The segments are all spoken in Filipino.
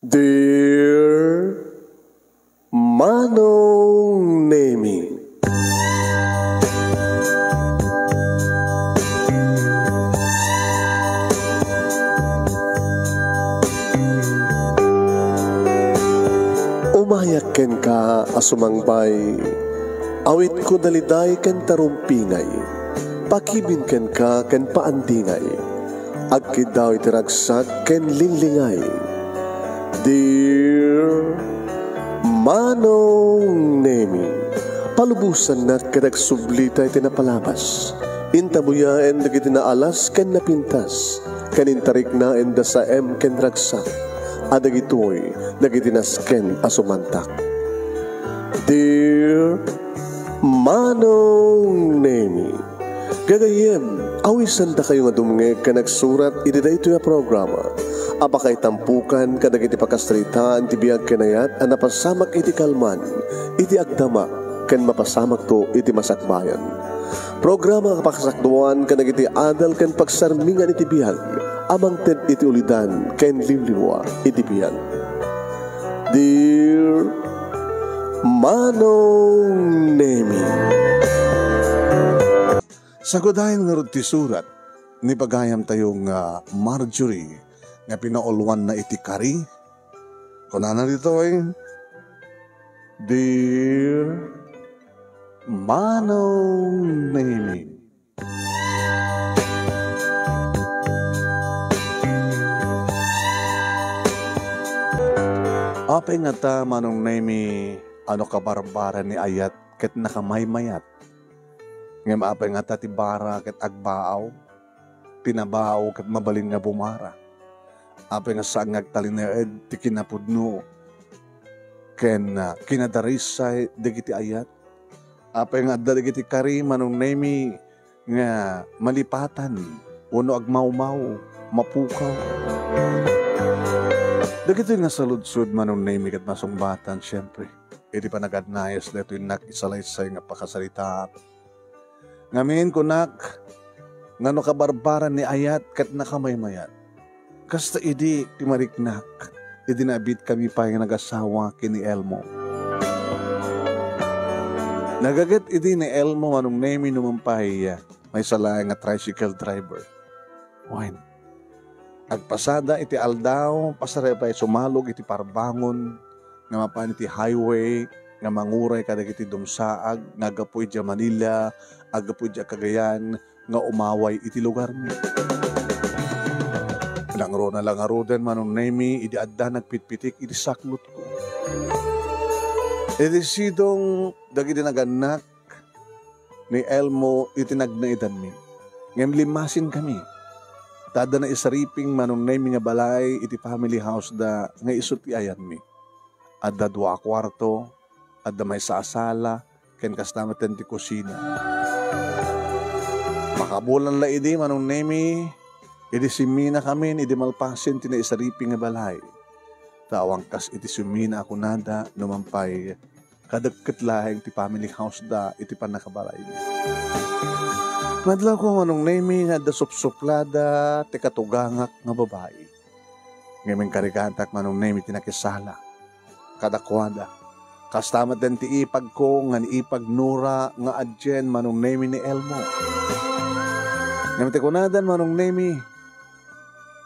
Dear Manong Nemi, umayak ken ka asumangbay, awit ko daliday ken tarumpingay, pakibin ken ka ken paandingay, agkid daw itiragsak ken linglingay. Dear Manong Nemi, palubusan na kadag sublita iti napalabas. Intabuya en dagiti naalas ken napintas, kanintarik na en da sa ken ragsak, adagitoy dagiti nasken asumantak. Dear Manong Nemi, gagayem, awisan da kayo nga dumngeg ka nagsurat iti dayto nga programa. Apakay tampukan kadagiti pakastritaan ti biag kenayat a napasamak iti kalman, iti agdama ken mapasamak to iti masakbayan. Programa kapakasakduan kadagiti adal ken pagsarmingan iti biag, amang ted iti ulidan ken limliwa iti biag. Dear Manong Nemi, sagodayan nga ti surat ni pagayam tayong Marjorie nga pinauluan na iti kari. Kunana dito ay, Dear Manong Nemi, apay nga ta Manong Nemi, ano kabarbara ni ayat ket nakamaymayat. Ngem apay nga ta ti bara ket agbaaw, pinabaaw ket mabalin nga bumara. Apay nga saan ngagtalineed ti kinapudno ken kinadarisay dagiti ayat. Apay nga dagiti kari Manong Nemi nga malipatan uno agmawmaw mapukaw. Dagiti nga saludsud Manong Nemi ket masungbatan syempre. Iti panagadnayas dito yung nakisalaysay nga pakasalita. Ngamin kunak ngano kabarbaran ni ayat ket nakamaymayat. Kasta idi timariknak, idi nabit kami pa yung nag-asawa kini Elmo. Nagagat idi ni Elmo Manong Nemi numampay may salay nga tricycle driver. Wine. Agpasada iti aldaw, pasare pa sumalog iti parbangon, nga mapan iti highway, nga manguray kadag iti dumsaag, nga agapoy dya Manila, agapoy dya Cagayan, nga umaway iti lugar niya. Langro na langaro den Manong Nemi, idi adda nagpitpitik, idi saklot ko. Idi sidong dagiti naganak ni Elmo itinagnaedan mi. Ngem limasin kami. Tada na isariping Manong Nemi nga balay iti family house da nga isut ti ayan mi. Adda 2 kwarto, adda may saasala, ken kastama ten ti kusina. Makabulan la idi Manong Nemi, idi simina kami, idi malpasin tina isariping nga balay. Tawang kas iti simina ako nada, numampay, kadagkat lahing ti family house da, iti panakabalay. Madlaw ko Manong Nemi, nga da supsuplada, ti katugangak nga babae. Ngayon karikantak Manong Nemi, tinakisala, kadakwada. Kastamat din ti ipag ko, nga ni ipag nura, nga adjen Manong Nemi ni Elmo. Ngayon ti kunadan Manong Nemi,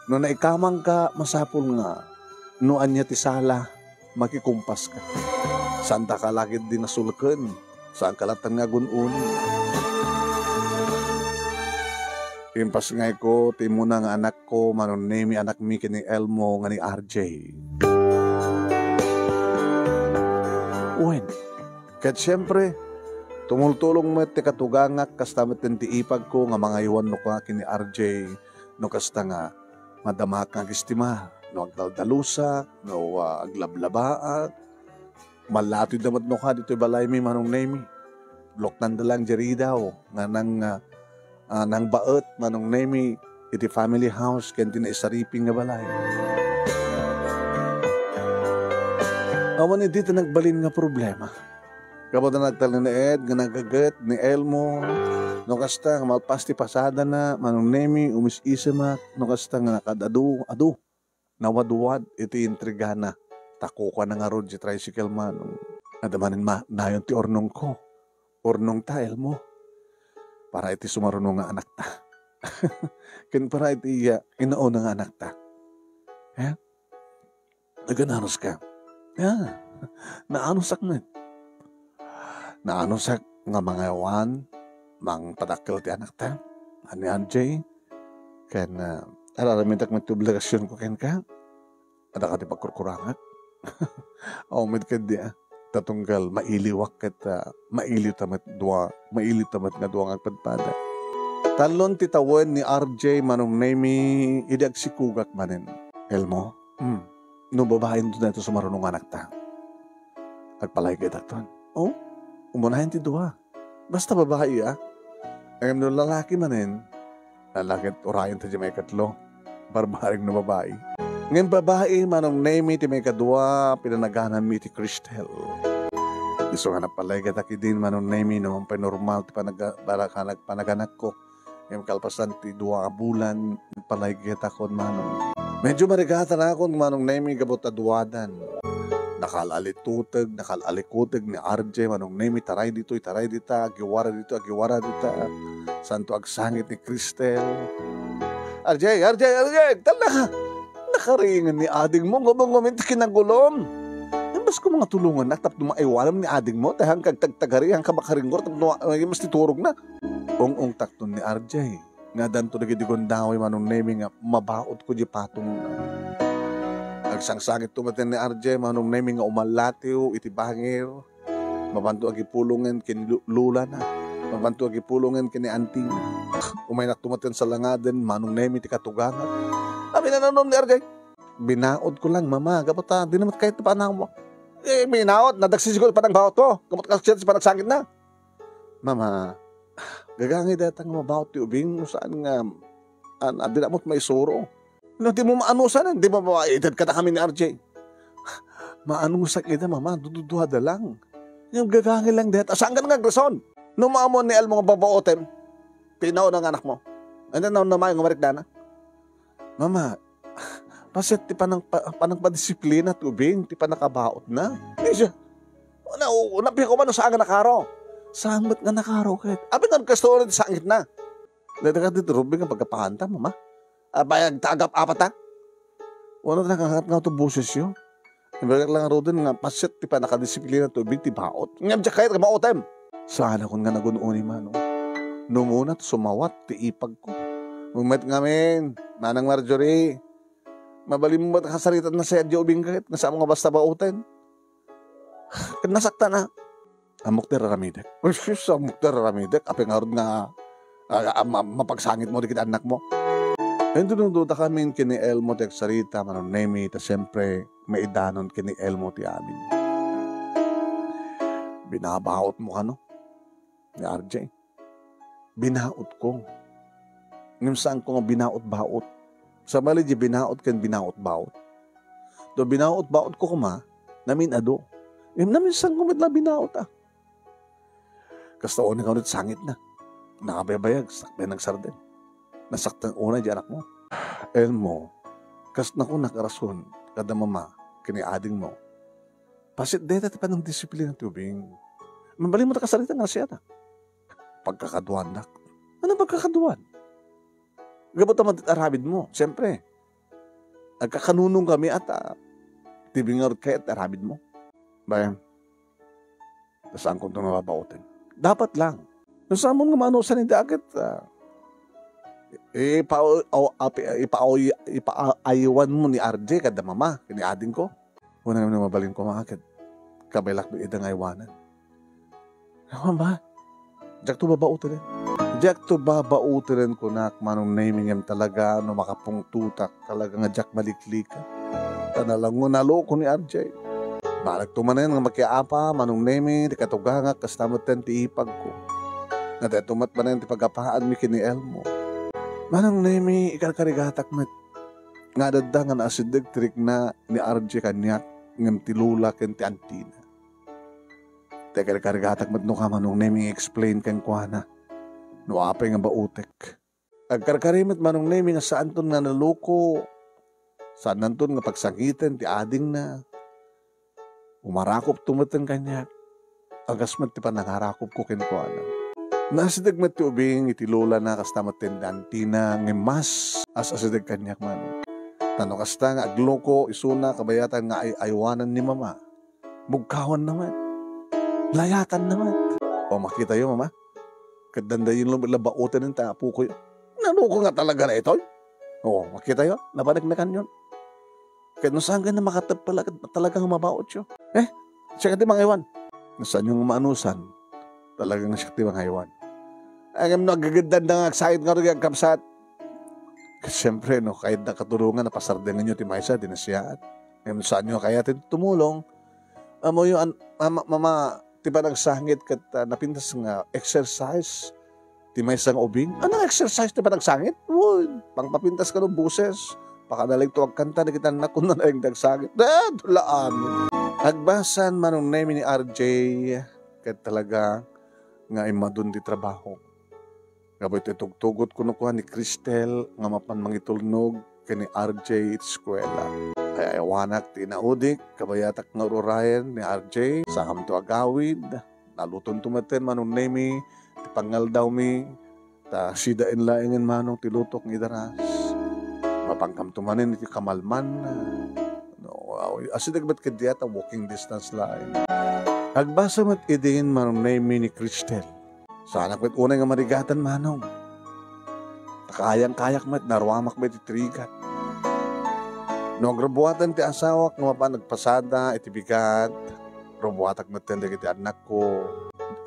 no naikamang ka, masapul nga. Noan niya ti sala, makikumpas ka. Saan ta ka lagid din nasulken? Saan ka latang nga gunun? Impas nga ko, ti muna nga anak ko, Manong Nemi, anak mi kini Elmo, nga ni RJ. Uwen, kat siyempre, tumultulong mo ti katugangak, kastamat din ti ipag ko, nga mga iwan no ka kini RJ, no kasta nga, madamak ang istima, no agdaldalusa, no aglablabaat, malatid naman no ka dito balay mi Manong Nemi. Blok nandalang jari daw, nga nang baot Manong Nemi, iti family house, kenti na isariping nga balay. Awan dito nagbalin nga problema. Kapag na nagtalineed, nga nagagat ni Elmo, no kasta nga malpas ti pasada na Manong Nemi umis-isamak no kasta nga nakadadu nawaduwad iti intrigana. Tako ka na nga ron si tricycle manong. Adamanin nayon ti ornong ko. Ornong ta, Elmo. Para iti sumarunong nga anak ta. Ken para iti inaon nga anak ta. Nagananos ka. Naanosak na. Naanosak nga mga yawan, mang padakil ti anak ta. Ani Anjay. Ken araramintak may obligasyon ko ken ka. Ada ka ti pagkurkurangat. Umid ka di tatunggal mailiwak ket mailiw tamat nga duwa nga padpada. Talon ti tawen ni RJ manong name idag sikugak manen. Elmo, no babaen to na ito sumarunong anak ta. Agpalay kita ton. Umunahin ti duwa. Basta babae Ngayon no lalaki manen. Lalaki at orayan ta di may katlo. Barbaring no babae. Ngayon babae manong name ti may kadua pinanaganan mi ti Cristel. Iso nga napalay kita din manong name no panormal ti panaganak ko. Ngayon kalpasan ti dua bulan palay kita kon manong. Medyo marigata na ako manong name gabot aduwadan. Nakalalitutig, nakalalikutig ni RJ manong name taray dito, agiwara dito. Santo agsangit ni Cristel. RJ, tala ka. Nakaringan ni ading mo, ngumit kinagulom. Bas ko mga tulungan na, tapos maiwalam ni ading mo, tahang kagtagtagari, ang kabakaringgor, mas titurog na. Ong takton ni RJ. Nga danto nagidigondaway manong naming mabaot ko di patong. Nagsangsangit tumatin ni RJ manong naming umalatiw, iti bangir. Mabanto agipulungan kin lula na. Mabanto agipulungan kin ni Antina. Umay na tumatin sa langaden, manong naming ti katugangan. Amin na nanon ni RJ. Binaod ko lang, mama. Gapot di naman kahit pa na mo. Binaod. Nadagsisigol pa ng bawat ko. Gamot ka siya pa nagsangit na. Mama, gagangay datang mabawat ti ubing. Saan nga, di na mo't may suro. No, di mo maanusan. Di mo maedad ka na kami ni RJ. Maanusak ita, mama. Duduhada lang. Yung gagangay lang data. Saan ka nga grason? No, maamon ni El mga babaotem. Pinao ng anak mo. Ano na naman yung umarik na? Mama, pasit ti panang padisiplina tubing, ti panakabaot na. Hindi siya. Napiya ko man saan nga nakaro. Saan ba't nga nakaro kahit? Abi nga nagkasto rin sa angit na. Lada ka dito, Rubing, ang pagkapahanta, mama. Bayag tagap apat Wala na nakakat nga ito boses yun. Ibagak lang aro din nga, pasit ti panakadisiplina tubing, ti baot. Ngam siya kahit maotem. Sana kung nga nagunoon ni Mano. Numunat, sumawat, ti ipag ko. Umat ngamin, Manang Marjorie. Mabali mo ba kasaritan na sa Adyo Ubingkit? Nasa mga basta bauten? Nasakta na. Amok ter Ramidek. Amok ter Ramidek. Apeng harod nga mapagsangit mo dikit anak mo. Ito nung duda kami kini Elmo ti sarita, manong nemi, ta siyempre may idanon kini Elmo ti amin. Binabaot mo ka no? Ni RJ. Binaot ko. Ngam saan ko nga binaot-baot. Sa mali di binaot kan binaot-baot. Do binaot-baot ko kuma, namin ado. Namin saan kumit na binaot Kastaon ka ulit sangit na. Nakabaybayag, sakbay ng sarden. Nasaktan una di anak mo. Elmo, kas na ko nakarason, kada mama, kiniading mo. Pasit deta pa ng disiplina tubing. Mabali mo na kasalita nga siya na. Pagkakaduan na. Ano pagkakaduan? Gabot naman arabid mo, siyempre. Nagkakanunong kami at tibingar kayo at arabid mo. Bayan, saan kong ito mababaotin? Dapat lang. Saan mo nga manusan hindi agad, ipaayawan mo ni RJ kada mama, kiniading ko. Una naman mabalin ko makakit. Kabailak ng idang aywanan. Mama, jak to babautin Jak to babautin ko na manong naming yam talaga no makapong tutak talaga nga jak maliklika. Tanalang mo naloko ni RJ. Balag tumanan nga makiapa manong naming di katuganga kastamot ten ti ipag ko. Natatumat pa na yung pagkapaan mi kini Elmo. Manong naming ikarkarigatak met. Nga dadda nga naasidig trik na ni RJ kanyak ngam tilula ken ti Antina. Teka kargatak met no ka manong naming explain ken kuana. No apay nga bautek. Agkarkarimet manong naming nga saan ton nga naloko Saan nandun nga pagsakitan, ti ading na. Umarakop tumatan kanya. Agas mat ti panangarakop ko kinkuanan. Nasidag mat ti ubing iti lola na kastamat tendanti na ngimas as asidag kanyak man. Tano kasta nga agloko, isuna, kabayatan nga ay aywanan ni mama. Mugkawan naman. Layatan naman. O makita yun mama. Kadanda yun labautan ng tapo ko yun. Nanuko nga talaga na ito. O makita yun. Nabanagnakan yun. Kaya nung saan ka na makatap pala talagang mabaot yun. Siya ka di mga iwan. Nasaan yung maanusan. Talagang siya ka di mga iwan. Ang nagagandang na agsahit nga rin ang kamsat. Kasi siyempre, no, kahit nakatulungan, napasardengan nyo, timaysa, dinasiyaan. Ngayon, saan nyo kaya tutumulong? Amo yung, mama, tiba nagsangit kat napintas nga exercise, timaysa nga ubing. Anong exercise tiba nagsangit? Pangpapintas ka ng buses. Pakadalig tuwag kanta, nakita na kung na yung nagsangit. Dulaan. Agbasan manong name ni RJ, kat talaga nga imadun di trabaho. Gaboy tugtugot ko nakuha ni Cristel nga mapan mangitulnog kani RJ eskwela. Ay wanak tinaudik kabayatak nga rurayan ni RJ sa kamto agawid naluton tumaten manong nemi ti pangal daw mi ta sidain laengen manong tilutok ni daras. Mapangkam tumanen iti kamalman. No, asidag bat kadiyata walking distance lain. Agbasa mat idin manong nemi ni Cristel. Sana kwit unay nga marigatan manong. Takayang-kayak mat, narwamak mat itrigat. No, grabuatan ti asawak, nga mapan nagpasada, itibigat. Grabuatak mat tenda kiti anak ko.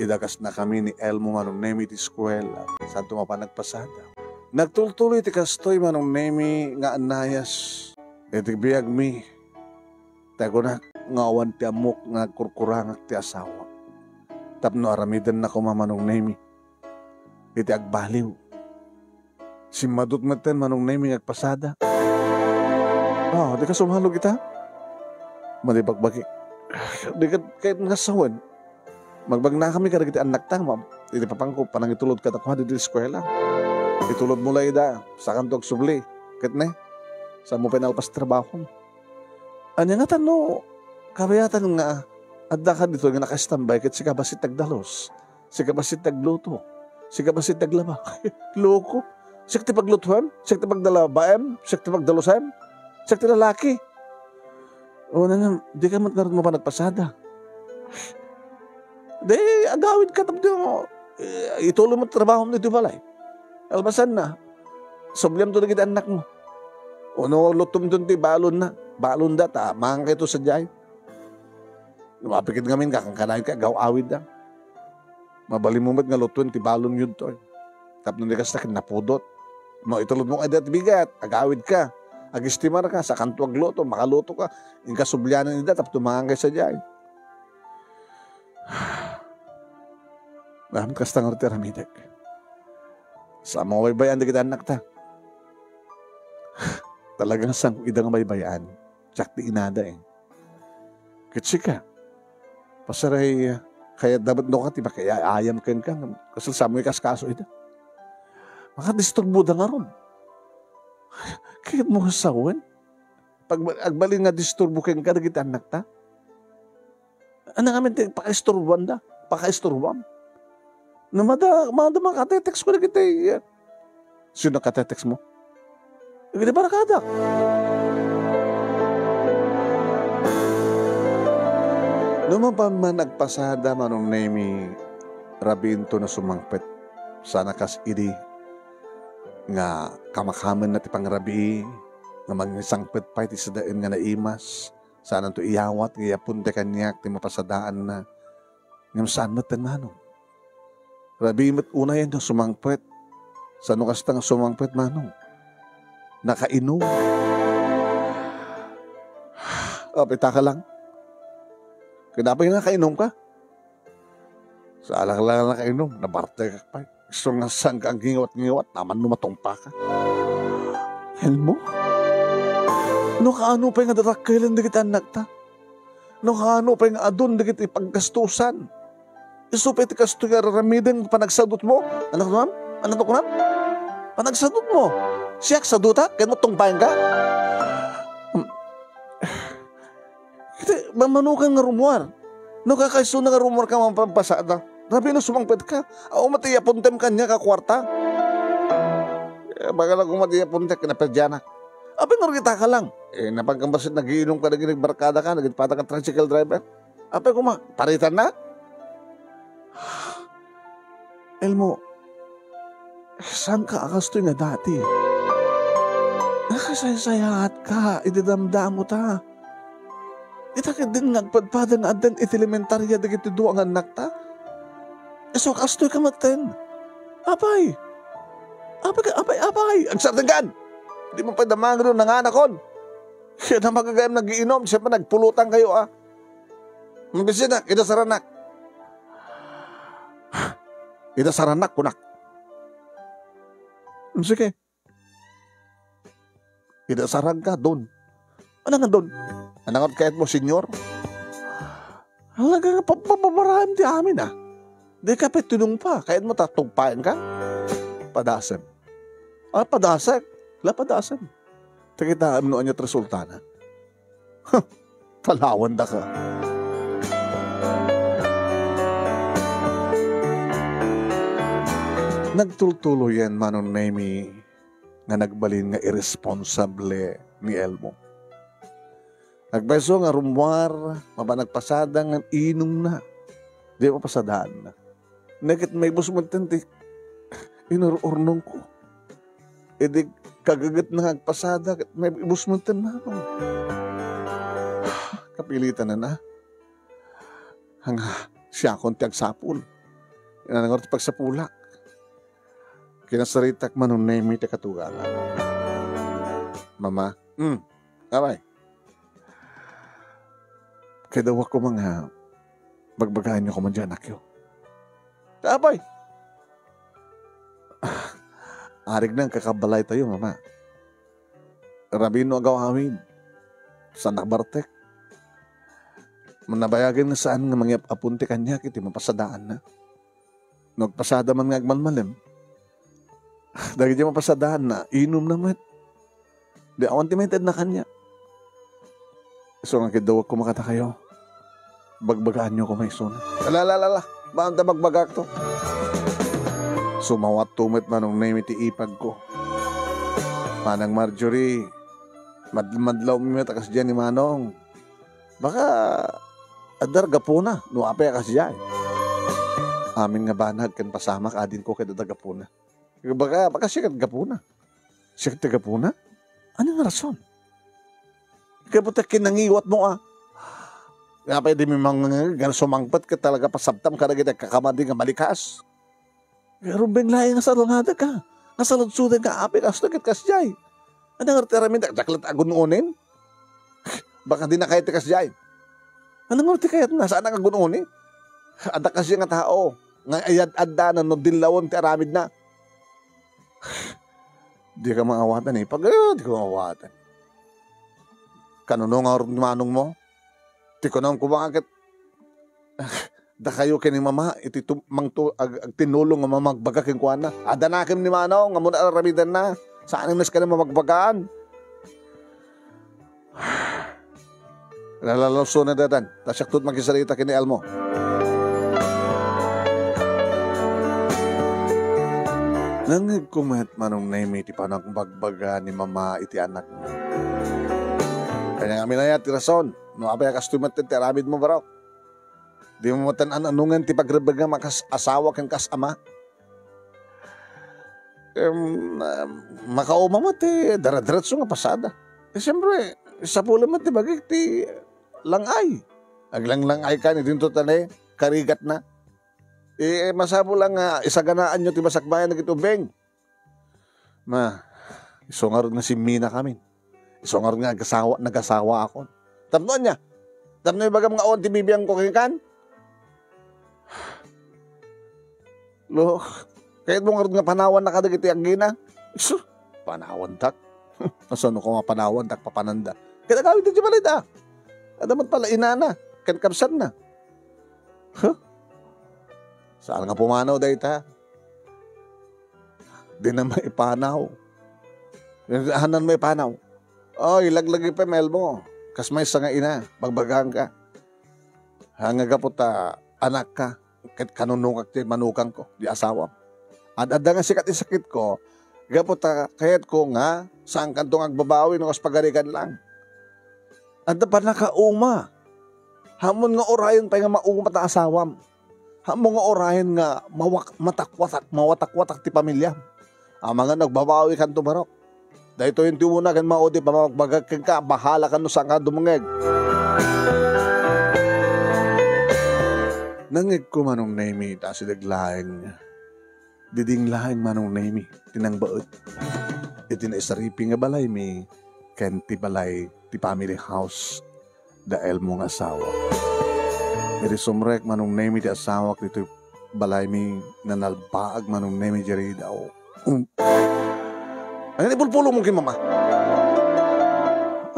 Idagas na kami ni Elmo manong nemi ti eskwela. Santo mapan nagpasada. Nagtultuloy ti kastoy manong nemi nga anayas. Itibiyag mi. Tago na nga awan ti amok nga nagkurkurangak ti asawa. Tapno aramidan na ko mamanong nemi. Iti agbaliw. Si madut maten manong nemi agpasada. Di ka sumhalog kita? Malibagbagi. Di ka kahit nasawan. Magbag na kami kada kiti anak ta. Iti papangko panang itulod ka takuha di eskwela. Itulod mo lang ida. Sa kantog subli. Kahit ne. Sa mo pinalpas trabaho. Anya nga tano. Kabayatan nga. Adda ka dito nga nakastambay kat si kabasit tagdalos, si kabasit tagluto, si kabasit taglaba. Loko. Siya ti paglutuhan, siya ti pagdalabaem, siya ti pagdalusem, siya ti lalaki. O na di ka matkaroon mo pa nagpasada. Di, agawid ka tapos mo. Ituloy mo trabaho mo dito balay. Albasan na. Subliam to na kita anak mo. O no, lutum doon ti balon na. Balon da, tamang kayo sa jay. Lumapikit ngamin ka, kang kanayin ka, gaw-awid na. Mabalimumit nga lutuin, tibalon yun to. Tapos nung dikas na napudot. Itulod mo kayo dati bigat, agawid ka. Agistimar ka, sa kantuag luto, makaluto ka. Yung kasublyanan nila, tapos tumangangay sa dyan. Maraming kastang orte ramidek. Sa mga baybayan, di kita anak ta. Talagang sang idang baybayan. Tsak di inada eh. Kitsi ka. Pasaray, kaya dapat no ka, tiba kaya ayam ken ka, kasi sa mo kaskaso ito. Makadisturbo da nga ron. Kaya mo kasawan. Pag agbalin nga disturbo ken ka, nagit anak ta. Ano nga min, pakaisturban da, pakaisturban. Na mada makatetext ko na kita eh. Sino nakatetext mo? Hindi ba nakadak? Naman pa man nagpasada manong nemi rabinto na sumangpet sana kas idi nga kamakaman na ti pangrabi nga mangisangpet pa iti sadain nga naimas sana to iyawat nga punte kanyak ti mapasadaan na ngam saan matan manong rabi mat una yan na sumangpet sano kasta nga sumangpet manong nakainom pita ka lang. Dapat nga kainom ka. Sa alang lang nakainom, nabarte ka pa. Gusto nga saan ka ang gingiwat-ngiwat, naman numatong pa ka. Helmo? No kaano pa yung adarakilan na kita anak ta? No kaano pa yung adon na kita ipaggastusan? Isupay ti kasto nga raramidin panagsadot mo? Anak ko nam? Anak ko nam? Panagsadot mo? Siyak saduta? Kaya mo tungpayan ka? Iti, mamanukan nga rumwar. No kakaiso na nga rumwar ka mapampasada. Rabi no sumangpet ka. Ako matiyapuntem kanya ka kwarta. Baka lang kung matiyapuntem ka na pedyanak. Abi nga kita ka lang. Napagkambasit nagiinom ka, nagbarkada ka, nagipata ka tricycle driver. Abi paritan na. Elmo, saan ka akastoy nga dati? Nakasaysayahat ka, ididamdam mo ta. Itakit din nagpadpada nga adan iti-elementarya dagiti duang anak ta. So kastoy ka maten. Abay. Agsartinggan. Di mo pa damang rin nanganakon. Kaya na magagayam nagiinom, siya pa nagpulutan kayo Mabisi na, idasaranak. Idasaranak, kunak. Sige. Idasarag ka doon. Ano nga doon? Anangot kahit mo, senyor? Halaga nga, papamarahim di amin Di ka pa tinong pa. Kahit mo tatugpain ka? Padasem. Padasem. Padasem. Takitaan mo niya resulta na. Palawan da ka. Nagtultuloy yan manong Nemi nga nagbalin nga irresponsable ni Elmo. Nagbeso nga rumwar, mabanagpasada nga inom na. Di pa pasadaan na. Nakit may busmuntanti, inururnong ko. Di kagagat na nagpasada, may busmuntan na. Kapilitan na. Hanga siya konti agsapul. Inanangort pagsapulak. Kinasaritak manong Nemi te katugalan. Mama, abay. Kaya daw ako mga bagbagahan niyo ko man dyan, akyo. Abay. Arig nang kakabalay tayo, mama. Rabino agawawin. Sa nakbartek. Manabayagin na saan nga mga apunti kanya, kiti mapasadaan na. Nagpasada man nga agmalmalim. Dahil di mapasadaan na, inom naman. Di awantimented na kanya. So nga kidawag ko makata kayo. Bagbagaan nyo ko may sun. Alalala, baan ta bagbagak to? Sumawat tumit manong Nemi ti ipag ko. Manang Marjorie, madlaw mi takas dyan ni Manong. Baka adar gapuna, nuapay kas dyan. Amin nga banag kan pasamak adin ko kay dadagapuna. Baka siya gapuna. Siya gapuna? Ano nga rason? Kaya puta kinangiwat mo Nga pwede may mga sumangpat ka talaga pasabtam ka na kita kakamadi nga malikas. Pero biglaing nga salungada ka. Nga saludsudan ka apik as nakit kasyay. Ano nga teramin daklat agununin? Baka di na kahit kasyay. Ano nga kayat na saan ang agununin? Ada kasi nga tao. Nga ayad-adda na no dilawon ti aramid na. Di ka maawatan Pag di ka maawatan. Kanuno nga rin manong mo? Di ko nang kumakit. Da kayo kini mama, iti tinulong nga mamagbagaking kuwan na. Adanakim ni manong, nga muna aramidan na. Saan mas ka na mamagbagaan? Lalalaso na dadan. Tasyak tut magkisarita kini Elmo. Nangig kumet manong Nemi ti panang bagbaga ni mama iti anak mo. Kaya nga minaya ti rason. No apay kastumat ti aramid mo baraw. Di mo matan anungan ti pagrebaga makas asawa ken kas ama. Makauma mo ti daradiretso nga pasada. Siyempre, sa pula mo ti bagay ti langay. Aglang-langay ka ni dinto tanay, karigat na. Masabo lang nga isaganaan nyo ti masakbayan na kitubeng. Isungar na si Mina kami. Isungar nga nagasawa ako. Tapnoan niya. Tapno yung bagam nga on ti bibiyang ko kikan. Lo, kahit mo nga panawan na kadag iti agina. Iso, panawan tak. Nasano ko nga panawan tak papananda. Kaya gawin ti balid Adamat pala inana. Kankabsan na. Saan nga pumanaw dahi ta? Di na maipanaw. Hanan may panaw. Oy, laglagi pa mel mo. Kas may nga ina, bagbagang ka. Hanga kapot anak ka, kahit kanunungak ti manukang ko, di asawa. At adda nga sikat isakit ko, kapot kahit ko nga, saan kanto nga agbabawi ng pagarikan lang. Adda pa nakauma. Hamon nga orayon pa nga mauma ta asawam. Hamon nga orayon nga mawatak-watak ti pamilya. Ang mga nagbabawi kan tumarok. Dahil ito yung tiwuna kan maudi pa magbagag ka, bahala ka no saan ka dumungeg. Nangig ko manong nami, ta si daglaing. Diding laing manong nami, tinangbaot. Itinaisaripi nga balay mi, kenti balay ti family house, dahil mong asawa. Iti sumrek manong nami ti asawa, dito balay mi nanalbaag manong nami jari daw. Ano ipulpulong mo kay mama?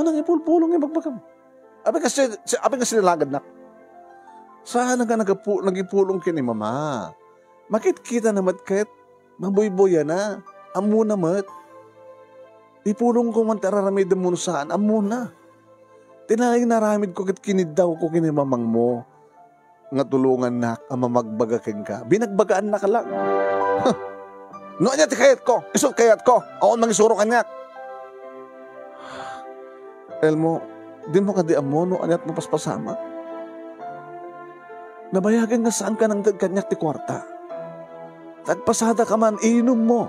Anong ipulpulong yung magbagam? Abi kasi nilagad na. Saan nga nagipulong kini mama? Makit kita namat kahit mabuyboya na. Amo namat. Ipulong ko man tararamid mo saan. Amo na. Tinayang naramid ko kit kinidaw ko kini mamang mo. Nga tulungan na magbagakin ka. Binagbagaan na ka lang. No niya ti kayat ko. Isot kayat ko. Aon mangisuro kanyak. Elmo, di mo ka di amo no anyat mo paspasama. Nabayagan nga saan ka nang kanyak ti kwarta. Tagpasada ka man, inom mo.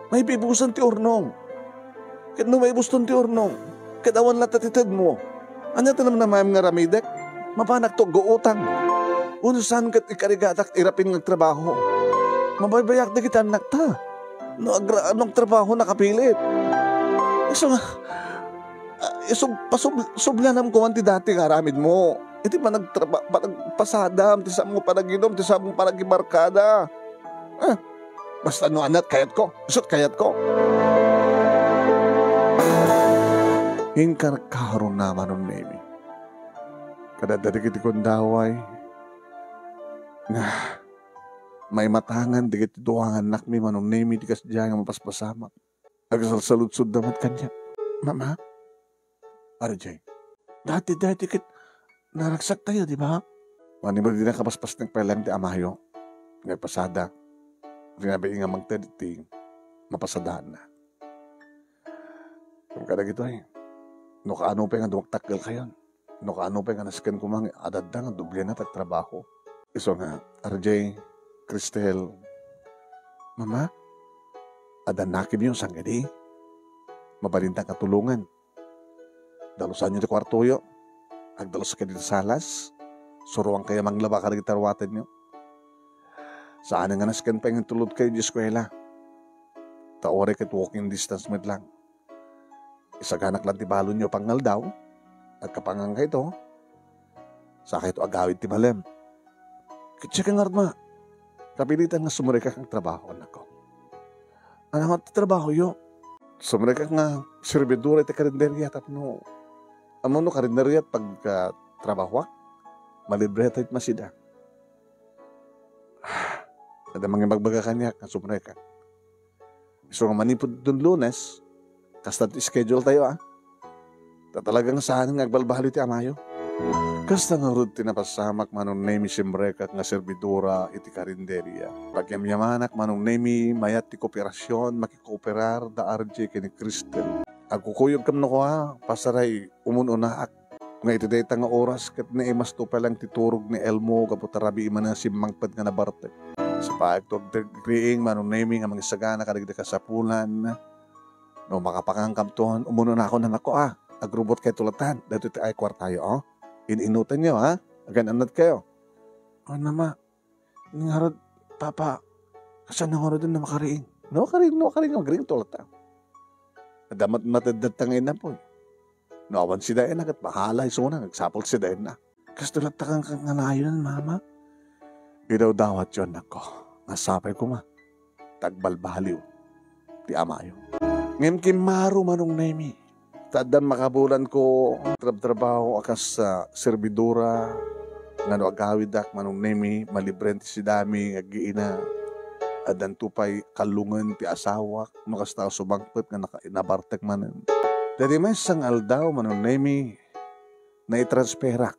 May bibusan ti urnong. Kat no may buston ti urnong. Kat awan latatitad mo. Anya ta naman na mayam nga ramidek? Mapanak to guutang. Uno saan kat ikarigatak irapin ng trabaho. Mabaybayak na kita anak ta. No, anong trabaho nakapilit? Pasublanam ko man ti dati nga ramid mo. Iti panagpasadam, ti sa mo panaginom, ti sa mo panagibarkada. Basta no anat, kayat ko. Isot kayat ko. Hingkar karon naman nun, Nemi. Kadadadigit ikong daway. Nga, may matangan, digit ituangan nakmi manong Nemi, di kas diyan nga mapaspasama. Agsalsaludsud damat kanya. Mama? RJ, dati kit naragsak tayo, di ba? Mani ba din na kapaspas ng pelang ti amayo? Ngay pasada. Rinabi nga magtediting, mapasadaan na. Kung kada gito no kaano pa nga dumaktakil kayon. No kaano pa nga naskin kumang adadda nga duble na tagtrabaho. Iso nga, RJ, Cristel, Mama, adan nakim yung sanggadi. Mabalintang katulungan. Dalusan nyo ti kwartuyo. Agdalos ka dito salas, suruang kaya manglaba ka na gitarwatan nyo. Saan nga naskan pa yung tulod kayo di eskwela. Taore kat walking distance med lang. Isaganak lang ti balo nyo pangal daw, at kapangang kayo to, sa kayo to agawid ti malem. Kitsa ka nga ma, kapilitan nga sumuri ka kang trabaho, anak ko. Ano nga ti trabaho yo? Sumuri ka nga servidura ti karinderya, tapno, amo no karinderya pagka trabaho, malibre tayo masida. Ada mga magbaga kanya, sumuri ka. So nga manipod dun Lunes, kasta schedule tayo Tatalagang saan nga agbalbahali ti amayo. Kasta nga rod tinapasamak manong nemi simbreka nga servidura iti karinderya. Pagyamyamanak manong nemi mayat ti kooperasyon makikooperar da RJ kini Cristel. Agkukuyog kam no ko pasaray umununaak. Nga iti dayta nga oras kat na imas to palang titurog ni Elmo kaputarabi iman na simangpad nga nabartek. Sa paag to agdagriing manong nemi nga mga sagana kadagda kasapulan. No makapakangkam tohon umuno na ako na nako agrobot kay tulatan. Dito iti ay kwartayo ininutan nyo agan anad kayo. Nama ningarod papa kasan nangarod na makariing. No kariing magriing tulatan. Adamat matadattangin na po. Nawan si Dayan at bahala iso na nagsapol si Dayan na. Kastulat takang kangalayon mama. Idaw dawat yun ako. Nasapay ko tagbalbaliw ti amayo. Ngayon kimaro manong nemi. Tadan makabulan ko trabaho akas sa servidura nga no agawid manong nemi malibrente si dami agiina adan tupay kalungan ti asawa makasta subangpet nga nabartek manen. Dati may isang aldaw manunemi na itransperak.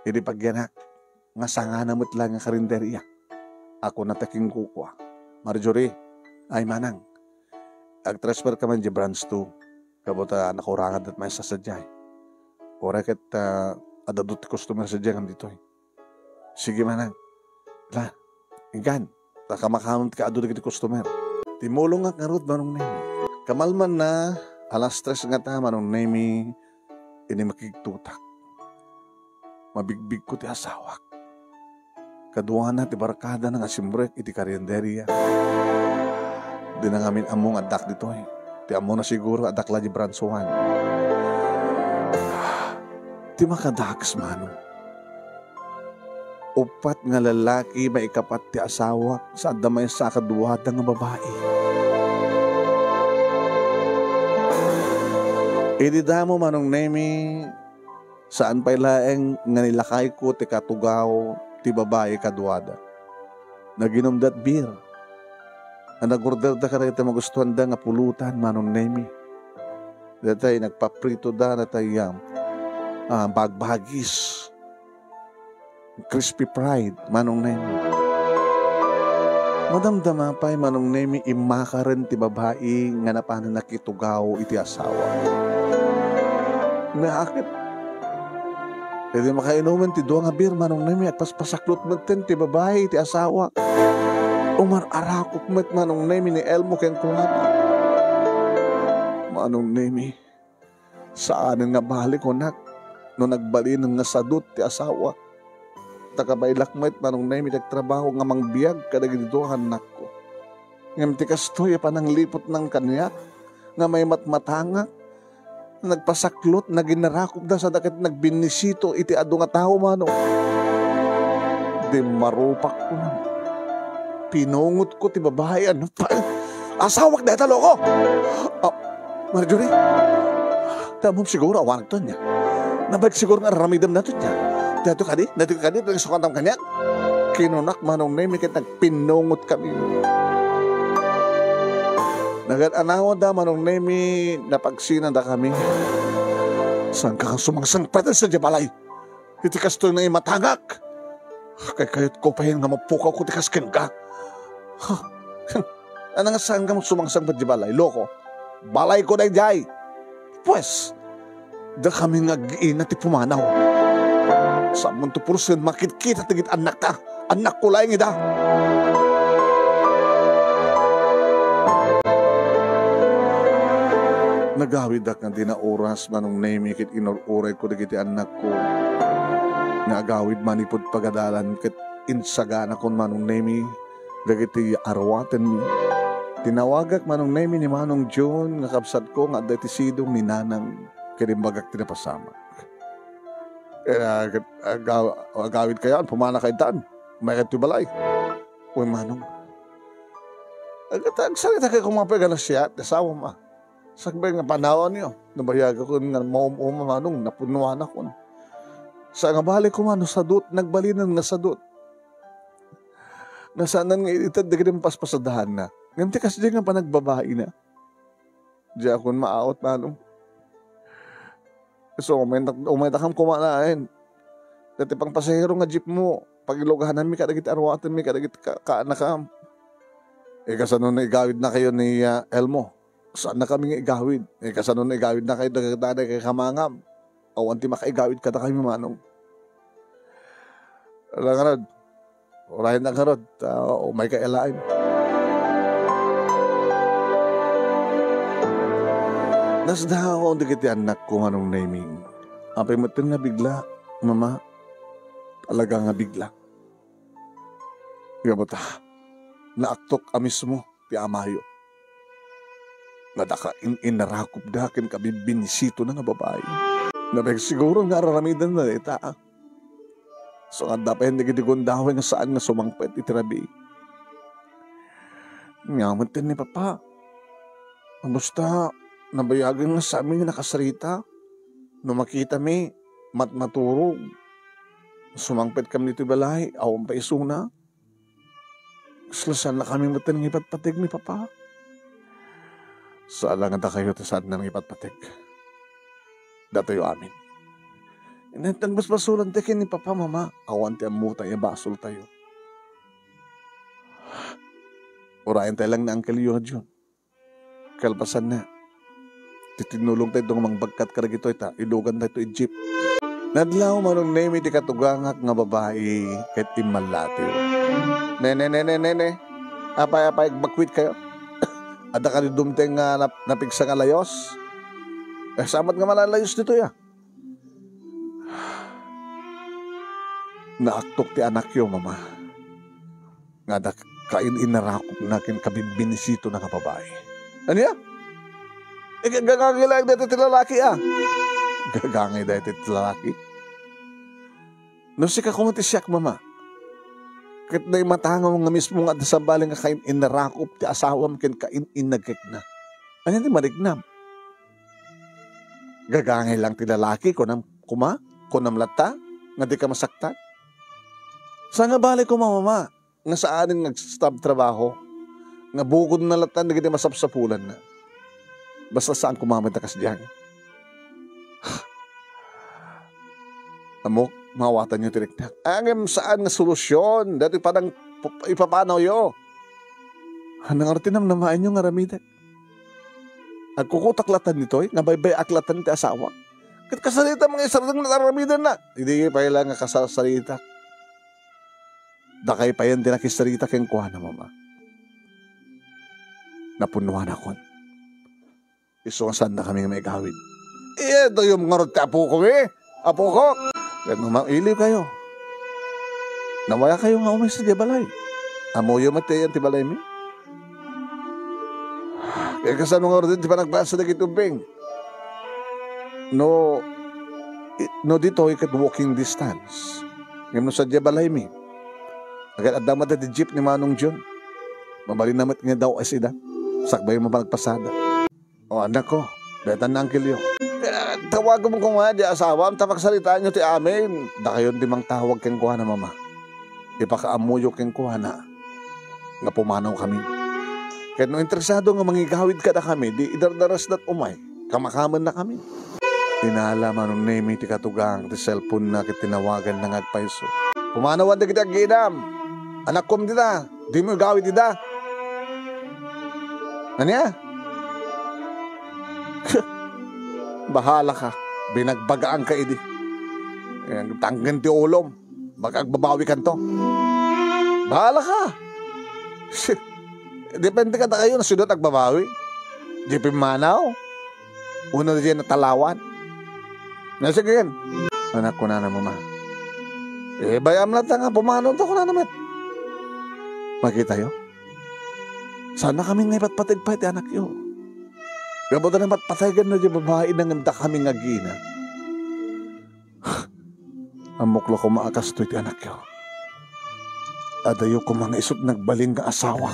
Hindi pagyanak nga sanganamot lang nga karinderya. Ako nataking kukwa. Marjorie, ay manang. Ag-transfer ka man di branch 2. Kabuta nakurangan at may sasadyay. Korek at adadot customer sa dyan dito. Sige manang. La, inggan. Takamakamot ka adod kiti customer. Timulong nga ngarot manong nemi. Kamalman na alas 3 nga ta manong nemi ini makiktutak. Mabigbig ko ti asawak. Kaduha na ti barkada ng asimbrek iti karinderya. Di na ngamin among adak dito Ti amo na siguro adak la di bransuhan. Ti makadakas mano. Upat nga lalaki maikapat ti asawak sa damay sa kaduwada nga babae. Idi damo manong nemi saan pa'y laeng nga nilakay ko ti katugaw ti babae kaduwada. Naginomdat beer. Ang nag-order da ka rin magustuhan da nga pulutan manong nemi. Datay nagpaprito da na tayo bagbagis. Crispy fried manong nemi. Madamdama pa'y manong nemi imakaran ti babae nga napanan nakitugaw iti asawa. Naakit. Pwede makainuman ti doang nga beer manong nemi at paspasaklot magten ti babae ti asawa. Umar-arakok met manong nemi ni Elmo keng kumata. Manong nemi, saan nga balik ko nak no nagbalin nga sadot ti asawa. Takabaylak met manong nemi nagtrabaho nga mangbiyag kadagitohan nak ko. Ngam ti kastoy panang lipot ng kanyak nga may matmatanga. Nagpasaklot, naginarakop da sa dakat nagbinisito iti ado nga tao mano. Di marupak ko na. Pinungot ko ti babae. Ano pa? Asawak na italo ko! Marjorie, tamom siguro awanag to niya. Nabalik siguro nga ramidam na to niya. Dato ka di? Nagsukantam kanya? Kinunak manong nemi kaya nagpinungot kami. Naganawa da manong nemi napagsinan da kami. Saan ka sumangsang patan sa jabalay? Itikas to na imatangak. Kay kayot ko pahin nga mapukaw ko tikas ken ka. Ano nga saan ka sumangsang pa jabalay? Loko, balay ko na jay. Pues, da kami nga giina ti pumanaw. Sa munto pursun makit-kita tigit anak ka. Anak ko lang ida. Nagawid ak nga di na oras manong nemi kit inururay ko dagiti anak ko. Nagawid manipod pagadalan kit insagana kon manong nemi dagiti arwaten mi. Tinawagak manong nemi ni manong John nga kapsat ko nga dati sidong ni nanang kinimbagak tinapasamak. Agawid kayan pumana kay daan. May katubalay. Uy manong. Agsalita kay kumapagalas siya at asawa ma. Sagbay nga panawan niyo, nabayag ako nga manong napunuan ako. Sa nga balik ko mano, sadot, nagbalinan nga sadot. Nasaanan nga itad na ganyan paspasadahan na. Nganti kasi di nga pa nagbabae na. Di ako maawat manong. So, umay takam kumanain. Dati pang pasahero nga jeep mo, pag ilugahan namin kadagit arwatan mi, kadagit kaanakam. Kasano na igawid na kayo ni Elmo. Saan na kami nga igawid? Kasano na igawid na kayo dagatana kay kamangam. Awan ti makaigawid ka na kami manong. Alang karod. Urahin na karod. Umay ka elain. Nasda ako ang dagiti anak ko manong naming. Apay matin nga bigla, mama. Talaga nga bigla. Gabata. Naaktok amis mo, ti amayo. Nga daka inarakop dakin kami binisito na nga babae. Nabeg siguro nga raramidan na ita. So nga dapat hindi gitigundawin nga saan nga sumangpet itirabi. Ngamantin ni Papa. Basta nabayagan nga sa amin nga nakasarita. No makita mi matmaturog. Sumangpet kami nito balay. Awang pa isuna. Slasan na kami matan ng ipatpatig ni Papa. Sa alangan ta kayo ti saan nang ipatpatik. Datayo amin. Inentang basbasulan ti kin ni papa mama. Awan ti amu tayo basol tayo. Urayan tayo lang na Uncle Yohan. Kalpasan na. Titinulong tayo itong mangbagkat karagito ita. Ilugan tayo ito jeep. Nadlaw manong name iti katugangak nga babae kahit imalatiw. Nene. Apay, magkwit kayo. Ada ka rin dumteng napigsa nga layos. Samat nga malalayos dito ya. Naaktok ti anak yo, mama. Nga da kain inarakop nakin kabinbinisito na kababae. Ano ya? Gagangay lang dito ti lalaki Gagangay dito ti lalaki? No si kakong ti siyak, mama. Kahit na imatangaw nga mismo nga sa baling nga kain inarakop ti asawam ken kain inagkik na. Ano ti marignam? Gagangay lang ti lalaki kunam lata nga di ka masaktan. Sa nga balik ko, mama, nga saanin nag-stop trabaho, nga bukod na latan, naging masapsapulan na. Basta saan kumamad na kasi diyan. Amok, mawatan nyo tiniknak. Angem saan nga solusyon, dati parang ipapanaw yo. Hanang artinam namain nyo nga ramidak. Agkukutak-latan nito, nga baybay aklatan ti asawa. Kat kasalita mga isarang naramidan na. Hindi pa ilang nga kasasalita. Dakay pa yan din nakisarita keng kuha na, mama. Napunuan ako. Isungasan na kami nga may gawin. Ito yung ngarot ti apo ko Apo ko. Kaya iliw kayo. Namaya kayo nga umay sa diabalay. Amoyo matayan ti balay mi. Kaya kasano nga rin ti panagbasa na kitubing. No dito ikat walking distance. Ngayon sa diabalay mi. Agad adamat na di jeep ni Manong John. Mabalin namat nga daw ay sida. Sakbay mo pa nagpasada. O anak ko, betan na Uncle Yo. Tawag mo kung nga di asawa, ang tapagsalitaan nyo ti amin. Da kayo di mang tawag keng kuha na, mama. Ipakaamuyo keng kuha na. Nga pumanaw kami. Kaya no interesado nga mangigawid ka na kami, di idardaras na't umay. Kamakaman na kami. Tinala manong name ti katugang, ti cellphone na kitinawagan na ngagpaiso. Pumanawan na kita ginam. Anak kom dita, di mo gawid dita. Ano ya? Bahala ka, binagbagaan ka idi. Tanggan ti ulom, magagbabawi kan to. Bahala ka. Depende ka na kayo na sunod agbabawi. Di pimanaw. Una na dyan natalawan. Sige yan. Anak ko na mama. Bayam na nga, pumanaw to ko na naman. Makita yo? Sana kami nga ipatpatig-pahit, anak yo. Gabot na patpatagan na di babae na nganda kami nga gina. Amoklo ko maakas to iti anak yo. Adayo ko mga isot nagbaling nga asawa.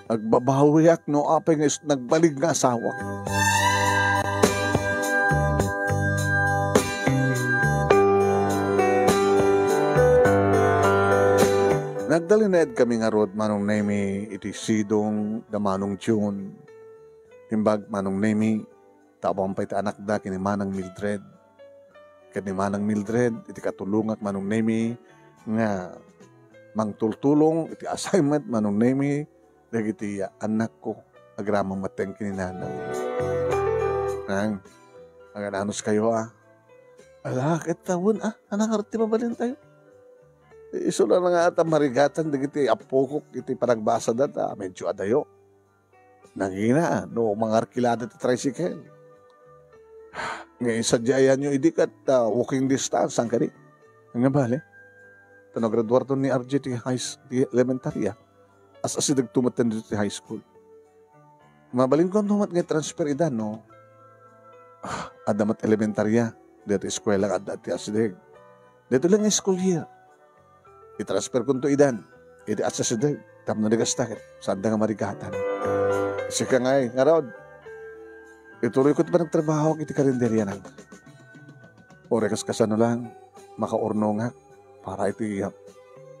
Agbabawiyak no apay nga isot nagbaling nga asawa. Nagdalined kami nga rod manong nemi iti sidong da manong June. Timbag manong nemi tabang pa iti anak da kini manang Mildred. Kini manang Mildred iti katulungak manong nemi nga mangtultulong iti assignment manong nemi dagiti anak ko agramang mateng kini nanang. Nang agananos kayo Ala ket tawon anak arti mabalin tayo. Iso na nga ata marigatan dagiti apokok iti panagbasa data medyo adayo. Nangina no mga arkilada ti tricycle. Ngayon sadyayan nyo idikat walking distance ang kani. Nga bale. Tano graduar to ni RJ ti elementary as asidag tumatan dito ti high school. Mabalin ko tumat nga transfer idan no. Adamat elementarya dito eskwela at dati asidag. Dito lang school year. I-transfer ko to idan. Iti asasidag. Tap na nagastakit. Saan nga marigatan. Sika nga nga rod. Ituloy ko ba nagtrabaho iti karinderya nang. Orekas kasano lang. Makaorno nga. Para iti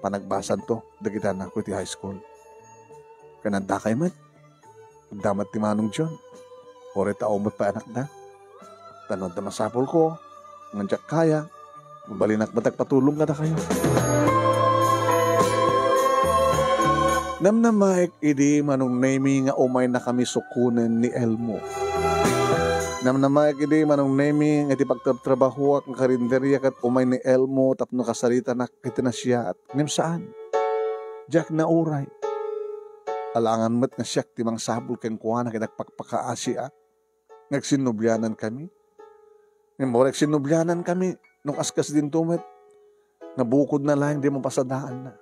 panagbasan to. Dagitan ako iti high school. Kananda kay man. damat ti Manong John. Ore taomot pa anak na. Tanod na masapol ko. Ngandiyak kaya. Balinak batak patulong ka na kayo. Namnamaik idi manong nemi nga umay na kami sukunan ni Elmo. Namnamaik idi manong nemi nga di pagtrabaho at karinderya kat umay ni Elmo tapno kasarita na kita na siya at ngem saan? Jack na uray. Alangan met nga siyak timang sabol ken kuha na kinagpakpakaasi at nagsinubyanan kami. Ngem sinubyanan kami nung askas din tumet. Nabukod na lang di mo pasadaan na.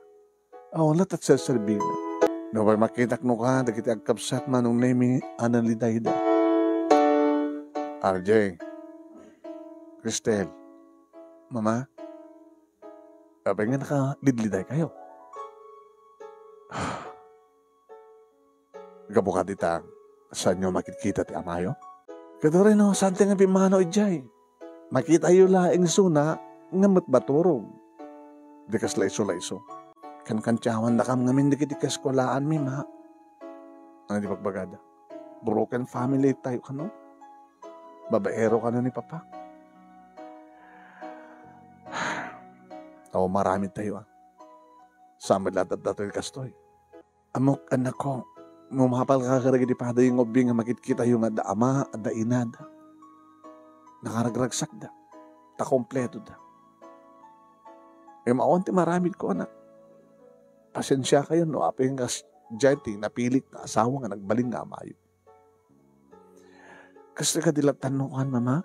Awalat at sasabihin. Naway makitak no ka, dagiti agkapsat manong nemi analidayda. RJ, Cristel, Mama, abay nga nakalidliday kayo. Gabuka dita, saan nyo makikita ti amayo? Kato rin no, saan nga pimano ijay? Makita yu laing suna, ngamot baturog. Di kas laiso-laiso. Kan-kantyawan na kam ngamin di kaskolaan mi, ma. Ano di pagbagada? Broken family tayo ka, no? Babaero ka na ni Papa. Oo, marami tayo, ah. Samad lahat at dato'y kastoy. Amok, anak ko, mumapal ka karagi di pada yung obing nga makikita yung ada ama, ada inada. Nakaragragsak da. Ta kompleto da. E maunti maramid ko, anak. Pasensya kayo, no? Apeng kas jati, napilit na asawa nga nagbaling nga amayo. Kasi ka dilatan no kan, Mama?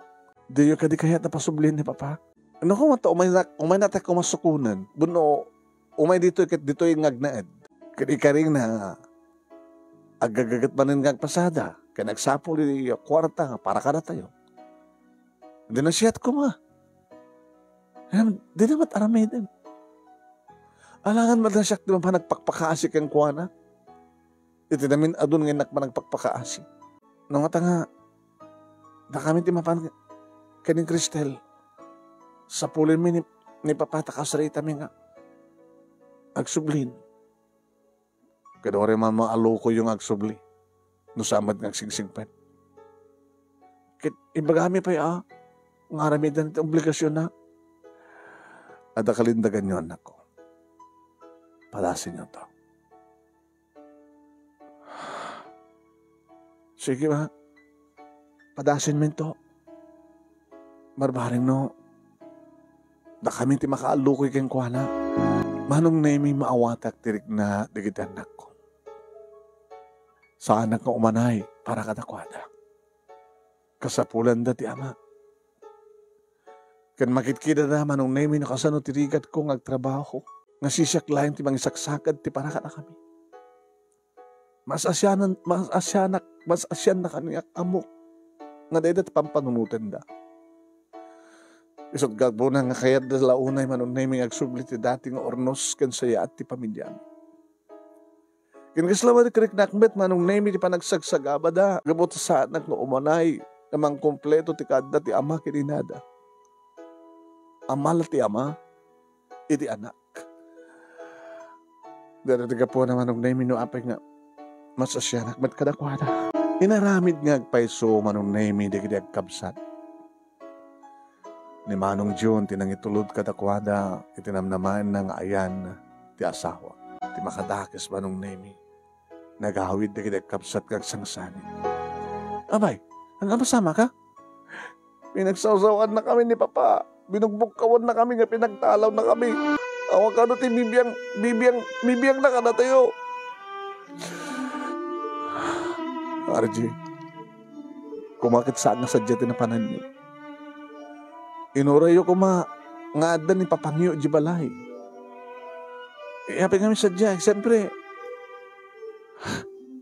Diyo ka di kaya napasublin ni Papa? Ano ko mato, umay natak ko masukunan. Buno, umay dito yung ngagnaed. Kadi ka rin na agagagat manin nga pasada. Kaya nagsapol yung kwarta para ka na tayo. Hindi na siyat ko, ma. Di naman aramay din. Alangan man na siya di ba nagpakpakaasi kang kuwana? Iti namin adun ngayon nakpa nagpakpakaasi. Nung nga nga, na kami timapan kaning Cristel. Sa pulin mi ni Papa takasari tami nga. Agsublin. Kadore man maalo ko yung agsubli. Nusamad nga agsigsigpan. Ibagami pa ya, ngaramidan iti obligasyon na. Ada kalindagan nyo, anak ko. Palasin nyo to. Sige, ma. Padasin mo ito. Marbaring no. Da kami ti makaalukoy keng kuwana. Manong nemi maawatak tirik na digit anak ko. Sa anak ko umanay para kadakwada. Kasapulan da ti ama. Kan makitkida na manong nemi nakasano tirigat ko ngagtrabaho. Nga sisyak lain ti mangisaksakad ti para ka na kami. Mas asyan na kaniyak amok. Nga dayda ti pampanunutan da. Isot gagbo na nga kayat da launay manong naming agsubli ti dating ornos kan saya at ti pamilyan. Kinkaslawa ti krik nakmet manong naming ti panagsagsagaba da. Gabot sa anak no umanay namang kompleto ti kadda ti ama kininada. Amal ti ama, iti anak. Daratiga po naman ng namin no apay nga masasyanak mat kadakwada. Inaramid nga agpaiso manong namin digidi agkabsat. Ni Manong John tinangitulod kadakwada itinamnaman ng ayan ti asawa. Ti makadakis manong namin. Nagahawid digidi agkabsat kag sangsanin. Abay, ang masama ka? Pinagsawsawan na kami ni Papa. Binugbukkawan na kami nga pinagtalaw na kami. Awag ka ti bibiyang na ka na tayo. RJ, kumakit saan nga sadya tinapanan niyo. Inurayo ko nga adan ni Papangyo di balay. Happy kami sadya, siyempre.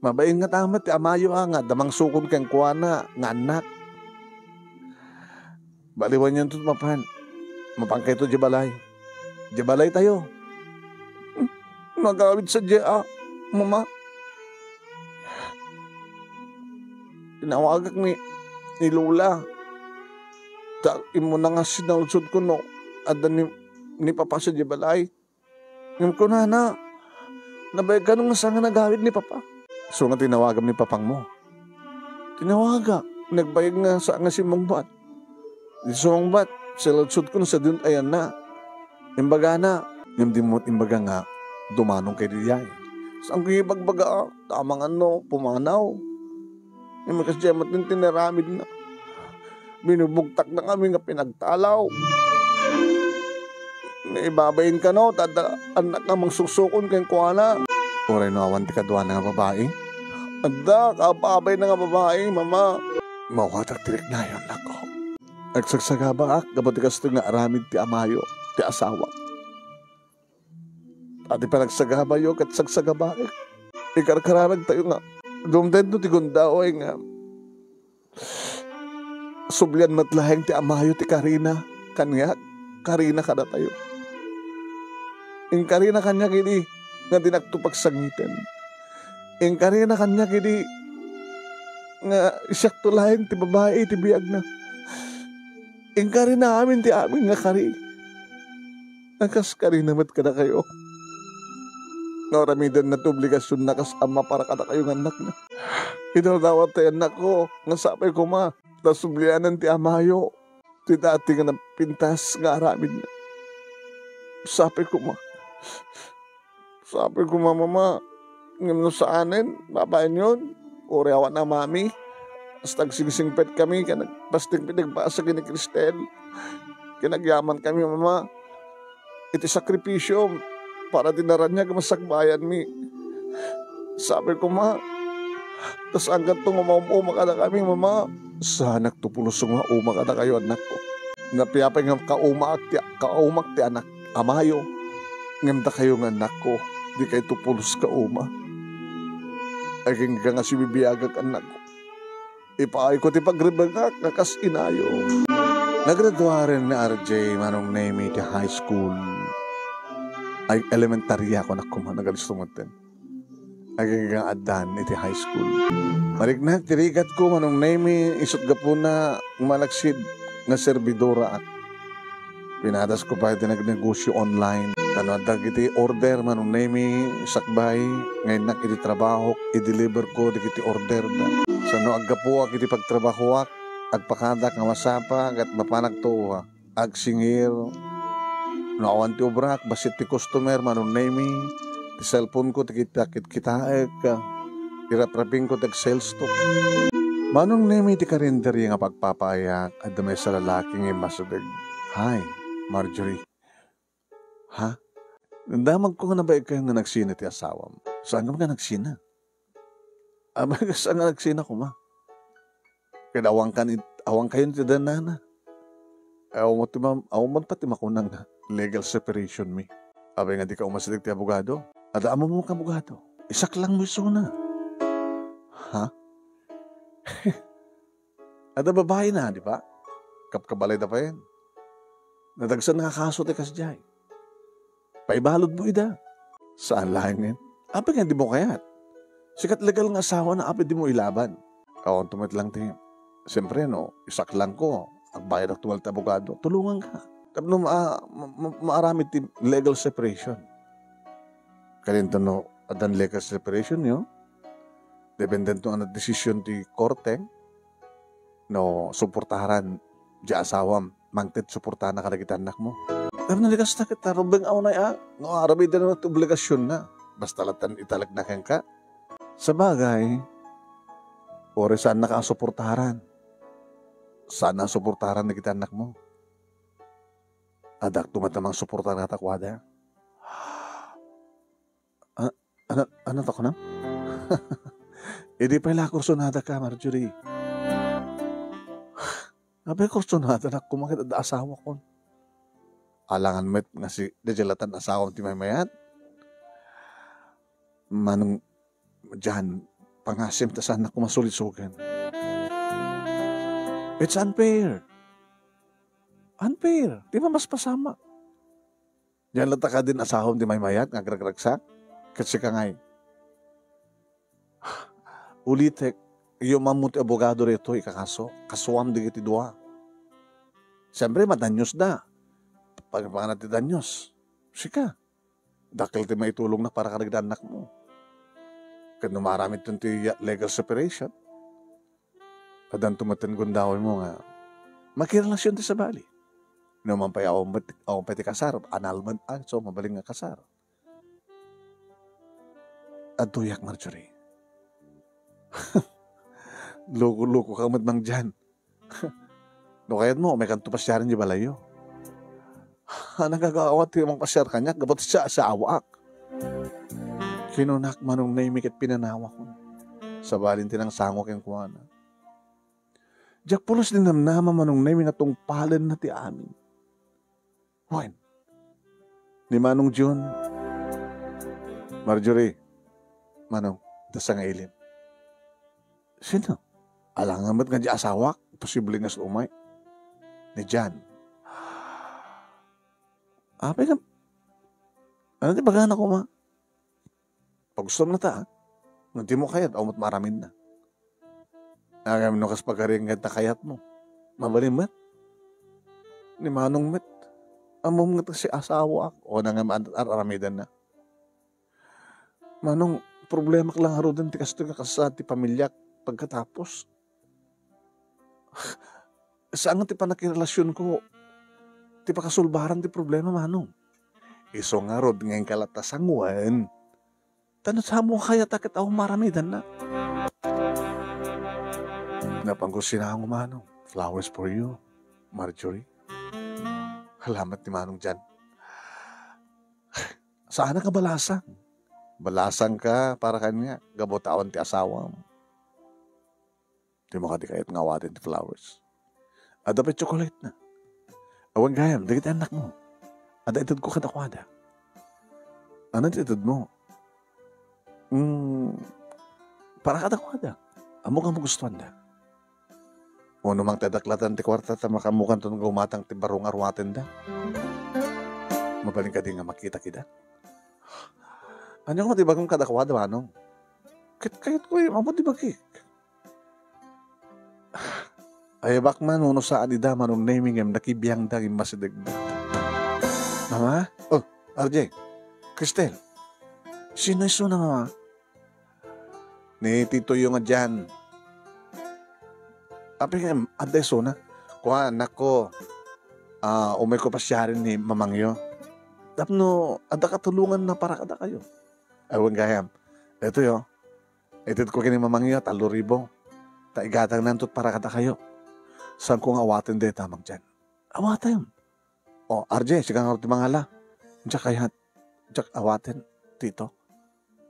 Mabayin nga tamat, ti amayo nga, damang sukon kang kuwana, nga anak. Baliwan niyo ito mapan. Mapangkay ito di balay. Di balay tayo. Magawid sa di, Mama. Tinawagak ni Lola. Imo na nga sinalsod ko no. Ada ni Papa sa di balay. Ngayon ko na. Nabay ka nung nga nagawid ni Papa. So nga tinawagam ni papang mo. Tinawaga. Nagbayag nga sa nga si Mongbat. Di sa Mongbat, siladsod ko na sa dun, ayan na. Imbaga na. Hindi mo imbaga nga, dumanong kay Diyay. Saan ko ibagbaga? Tamang pumanaw. Yung mga kasyamat ng tinaramid na. Binubugtak na kami nga pinagtalaw. Ibabayin ka tada anak nga magsusukon kayong kuwana. Oray no, awan ti kadwa na nga babae. Anda, kababay na nga babae, mama. Mawatak tirik na yun, nako. Nagsagsagaba kapag kasto nga aramid ti amayo, ti asawa. At ipanagsaga yo kat sagsagaba ikarkararag tayo nga. Dumden no ti gundao ay nga. Sublian matlaheng ti amayo ti Karina. Kanya, Karina kada tayo. Ing Karina kanya kini nga dinagtupag sangitin. Ing Karina kanya kini nga isyak tulaheng ti babae ti biyag na. Ing Karina amin ti amin nga kari. Nakas Karina mat kada kayo. Naramidan na obligasyon na kasama para kada kayong anak na. Hinadawat tayo anak ko. Nasapay ko ma. Nasublianan ti amayo. Ti dati nga napintas nga aramid na. Sapay ko ma. Sapay ko mama. Ngayon sa anin. Babayan yun. Uriawan na mami. Basta nagsingsingpet kami. Pasting pinagbasa kini Cristel. Kinagyaman kami mama. Iti sakripisyo. Para dinaran niya kamasakbayan mi. Sabi ko ma, tas hanggang itong uma ka na kami mama. Sa anak to pulos nga uma ka na kayo anak ko. Napiyapay nga kaumak ti anak amayo. Nganda kayo nga anak ko. Di kayo to pulos ka uma. Aging ka nga si bibiyagag anak ko. Ipaay ko ti pagribagak nakas inayo. Nagraduaren na RJ manong name ti high school. Ay elementary ako na kuma nagalisto mo din. Ay adan iti high school. Marignak tirigat ko manong name isot gapo na malaksid nga servidora at pinadas ko pa iti nagnegosyo online. Tanadag iti order manong name sakbay ngayon nak iti trabaho i-deliver ko iti order na. Sano aggapo ak iti pagtrabaho ak agpakadak nga masapa at mapanag to agsingir. Naawan ti obrak, basit ti customer, manong name ti cellphone ko, ti kitaek, irapraping ko, ti sales to. Manong name ti karinderi nga pagpapayak, at damay sa lalaking imasubig. Hi, Marjorie. Ha? Damag ko nga nabaig kayo nga nagsina ti asawam. Saan ka nagsina? Saan nga nagsina ko ma? Kaya awang kayo ti danana. Awan pati makunang na. Legal separation mi. Abay nga di ka umasilig ti abogado. At amo mo ka abogado. Isak lang mo na. Ha? At babae na, di ba? Kapkabalay na pa yan. Nadagsan nakakaso ti kasjay. Paibalod mo ida. Saan lang yan? Abay nga di mo kayat. Sikat legal nga asawa na abay di mo ilaban. Awan tumit lang ti. Siyempre isak lang ko. Agbayad ak tuwal ti abogado. Tulungan ka. Tapno maaramid ti legal separation. Kalinto adan legal separation yo. Dependent ang desisyon ti korte suportaharan di asawam mangtit suportahan na kalagitan anak mo. Tapno likas na kita rubeng aunay aramid na ti obligasyon na. Basta latan italag na kang ka. Sa bagay, ori saan nakasuportaharan? Saan na suportaharan na kita anak mo? Adak tumatamang suportar nga takwada. Ano to ko na? Hindi pala kursonada ka, Marjorie. Abay kursonada na kumakit at asawa ko. Alangan met nga si dejelatan asawa ti maymayat. Manong dyan, pangasim ta sana kumasulisugan. It's unfair. Unfair. Di ba mas pasama? Yan lata ka din asahom di may mayat, nga gragragsak. Kasi ka ngay. Ulitek, yung mamuti abogado rito, ikakaso. Kasuam di kiti dua. Siyempre, madanyos na. Pagpanganat ti danyos. Sika. Dakil ti maitulong na para karagdan anak mo. Kan numaramit ito legal separation. Adan tumatan gundawin mo nga, makirelasyon ti sa bali. Naman pa ako pati kasar, analman, so mabaling nga kasar. At tuyak, Marjorie. Loko-loko ka matmang dyan. No kayat mo, may kanto pasyaran di balayo. Nagagawat yung mga pasyar kanya, gabot siya sa awak. Kinunak manong naimik at pinanawa ko. Sa balin tinang sangok yung kuwana. Diyak pulos din namnama manong naimik atong palan na ti amin. Wen, ni Manong June, Marjorie, Manong, tas nga ilim. Sino? Alangamat nga di asawak, posible nga sa umay. Ni Jan. Apay ka, ano di bagana ko ma? Pag gusto mo na ta, hindi mo kayat, umot maramin na. Nagam no kas pagkaring na kayat mo. Mabalim mat? Ni Manong mat? Amom nga si asawa ako. O nangam aramidan na. Manong, problema ka lang haro din ti kasto ka sa ti pamilya pagkatapos. Saan nga ti panakirelasyon ko? Ti pakasulbaran ti problema, Manong. Iso nga rod ngayon kalatasangwan. Tanot sa mo kaya takit ako maramidan na. Napanggusin ako, Manong. Flowers for you, Marjorie. Halamat ni Manong dyan. Saan ka balasang? Balasang ka para kanya. Gabotawan ti asawa mo. Di mo ka di kayat ngawatin ti flowers. Ada pa chocolate na. Awang gayam, dagit anak mo. Ada itad ko kadakwada. Ano itad mo? Para kadakwada. Amo ka mo gustuhan da. O namang tadaklatan ti kwarta ta makamukan to ng gumatang ti barong arwaten da. Mabaling ka din nga makita kita. Ano ko di bagong kadakwada, Manong? Kayat ko yung amo di bagik. Ay bak man, uno sa adida manong naming em nakibiyang daging masidag da. Mama? Oh, RJ. Cristel. Sino iso na, Mama? Ni Tito yung nga dyan. Api nga, aday so na. Kuha, anak ko. Umay ko pa siya rin ni Mamangyo. Tapno, ada katulungan na para kada kayo. Awan gayam. Ito yo. Itid ko kini Mamangyo, 3,000. Taigatang nantot para kada kayo. Saan kong awatin de tamang dyan? Awatin. O, RJ, sigang harap di mangala. Diyak kayat. Diyak awatin, Tito.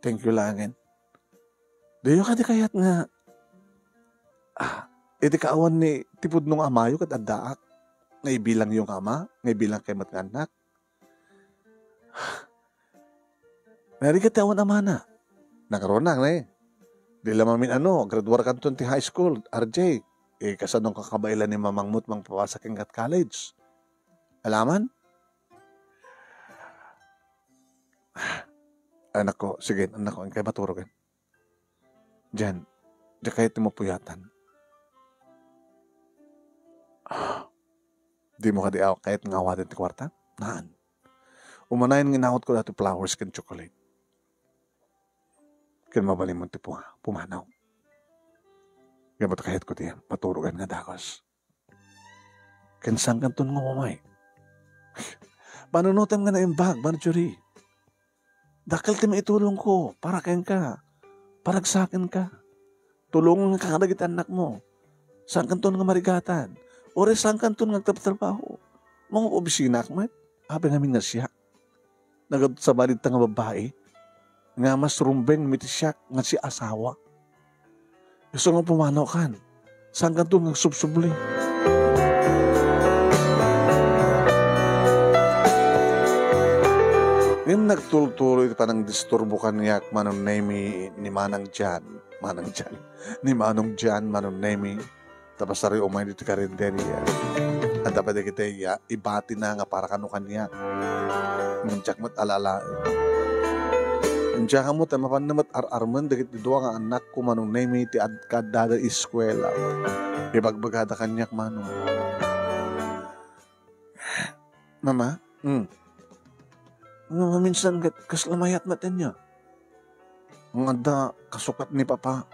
Thank you langin. Diyo ka di kayat nga. Iti kaawan ni tipod nung amayo kat addaak. Ngay bilang yung ama, ngay bilang kay matnganak. Nari ka tawan ama na. Nakaroon na eh. Di lamamin graduar ka ti high school, RJ. Kasanong kakabailan ni Mamang Mut mang pawasaking kat college. Alaman? Anak ko, sige, anak ko, ang kay maturogan. Diyan, di kahit mo puyatan. Di mo ka di kahit ngawatin ti kwarta? Naan. Umanayin ginawat ko dati flowers kan chocolate. Kan mabalim mo ti pumanaw. Gabat kahit ko ti paturugan nga dakos. Kan sang kanton nga umay. Panunutan nga na yung bag, Marjorie. Dakal ti maitulong ko, para kayan ka. Paragsakin ka. Tulungan nga kakadagit anak mo. Sang kanton nga marigatan. Ore sang kanton nga trabaho. Mga obisina akmat. Habi namin nga siya. Nagadot sa balid nga babae. Nga mas rumbeng mitisyak nga si asawa. Gusto nga pumanaw kan. Sang kanton nga subsubli. Ngayon nagtultuloy pa ng disturbo kanyak manong nemi ni Manang Jan. Ni Manong Jan, Manong nemi. Tapos sari umay dito karinderya. At dapat kita ibati na nga para kanukan niya. Nguntiyak mo't alala. Nguntiyak mo't mapanamat ar-arman dagit dito nga anak ko Manong nemi ti kadada iskwela. Ibagbagada kanyak Manong. Mama? Minsan kaslamayat natin niya. Ang anda, kasukat ni Papa.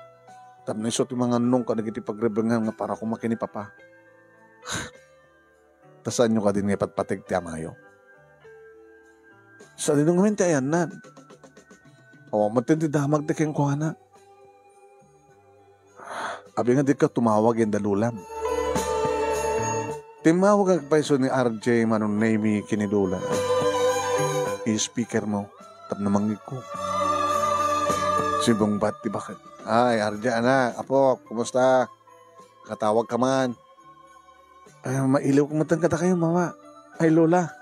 Tap na isot yung mga nung kadagiti pagrebengan nga para kumaki ni Papa. Tasan nyo ka din nga patpatig ti amayo. Sa dinong ngamin ti ayan na. O, matindi damag ti keng kuhana. Abi nga di ka tumawag yung dalulam. Timawag ang paiso ni RJ manong name kinidulan. I-speaker mo, tap na mangig ko. Sibong bat, di bakit? Ay, RJ anak, apo, kumusta? Katawag ka man. Ay, mailaw kung matangkata kayo, mama. Ay, lola.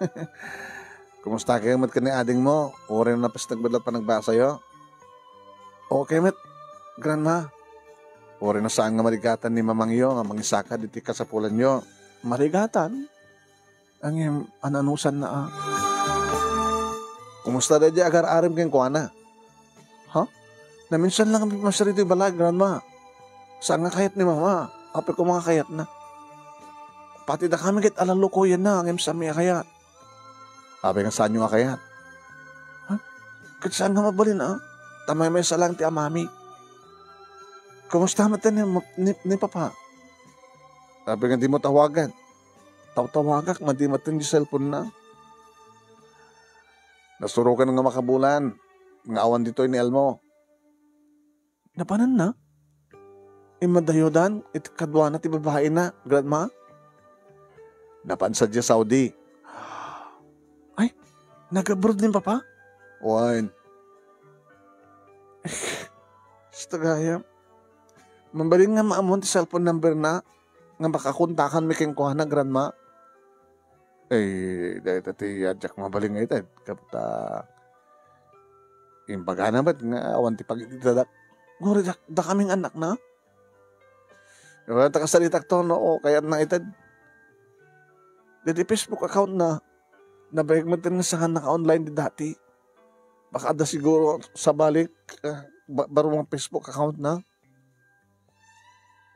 Kumusta kayo mat ka ni ading mo? O rin na pas nagbadlat pa nagbasa yo? Okay, mat. Grandma. O rin na saan nga maligatan ni mamang yo, nga mangisaka diti kasapulan yo. Maligatan? Ang ananusan na Kumusta na di agar-arim keng kuana? Ha? Na minsan lang kami masarito yung balag, grandma. Saan nga kayat ni mama? Ape ko mga kayat na. Pati na kami kit alalo ko yan na, ang sa mga kayat. Ape nga saan yung kayat? Ha? Kit saan nga mabalin Tamay may salang ti amami. Kumusta mata ni Papa? Sabi nga di mo tawagan. Tawagak, madi matin di cellphone na. Nasuro ka nga makabulan. Nga awan dito ni Elmo. Napanan na? Imadayodan, kadwa na ti babae na, grandma? Napansa dya Saudi. Ay, nag-abroad din Papa? Wine. Stagaya. Mambaling nga maamon ti cellphone number na nga makakuntakan mi keng kuha na grandma. Eh, dahil tati adyak mabaling nga itad. Kapta impagana ba't nga awan ti pag-itidadak. Nguri da kaming anak na. Wala ta kasalitak to no, kaya na itad. Dati Facebook account na nabayag mo din nga sa naka-online di dati. Baka ada siguro sa balik barong Facebook account na.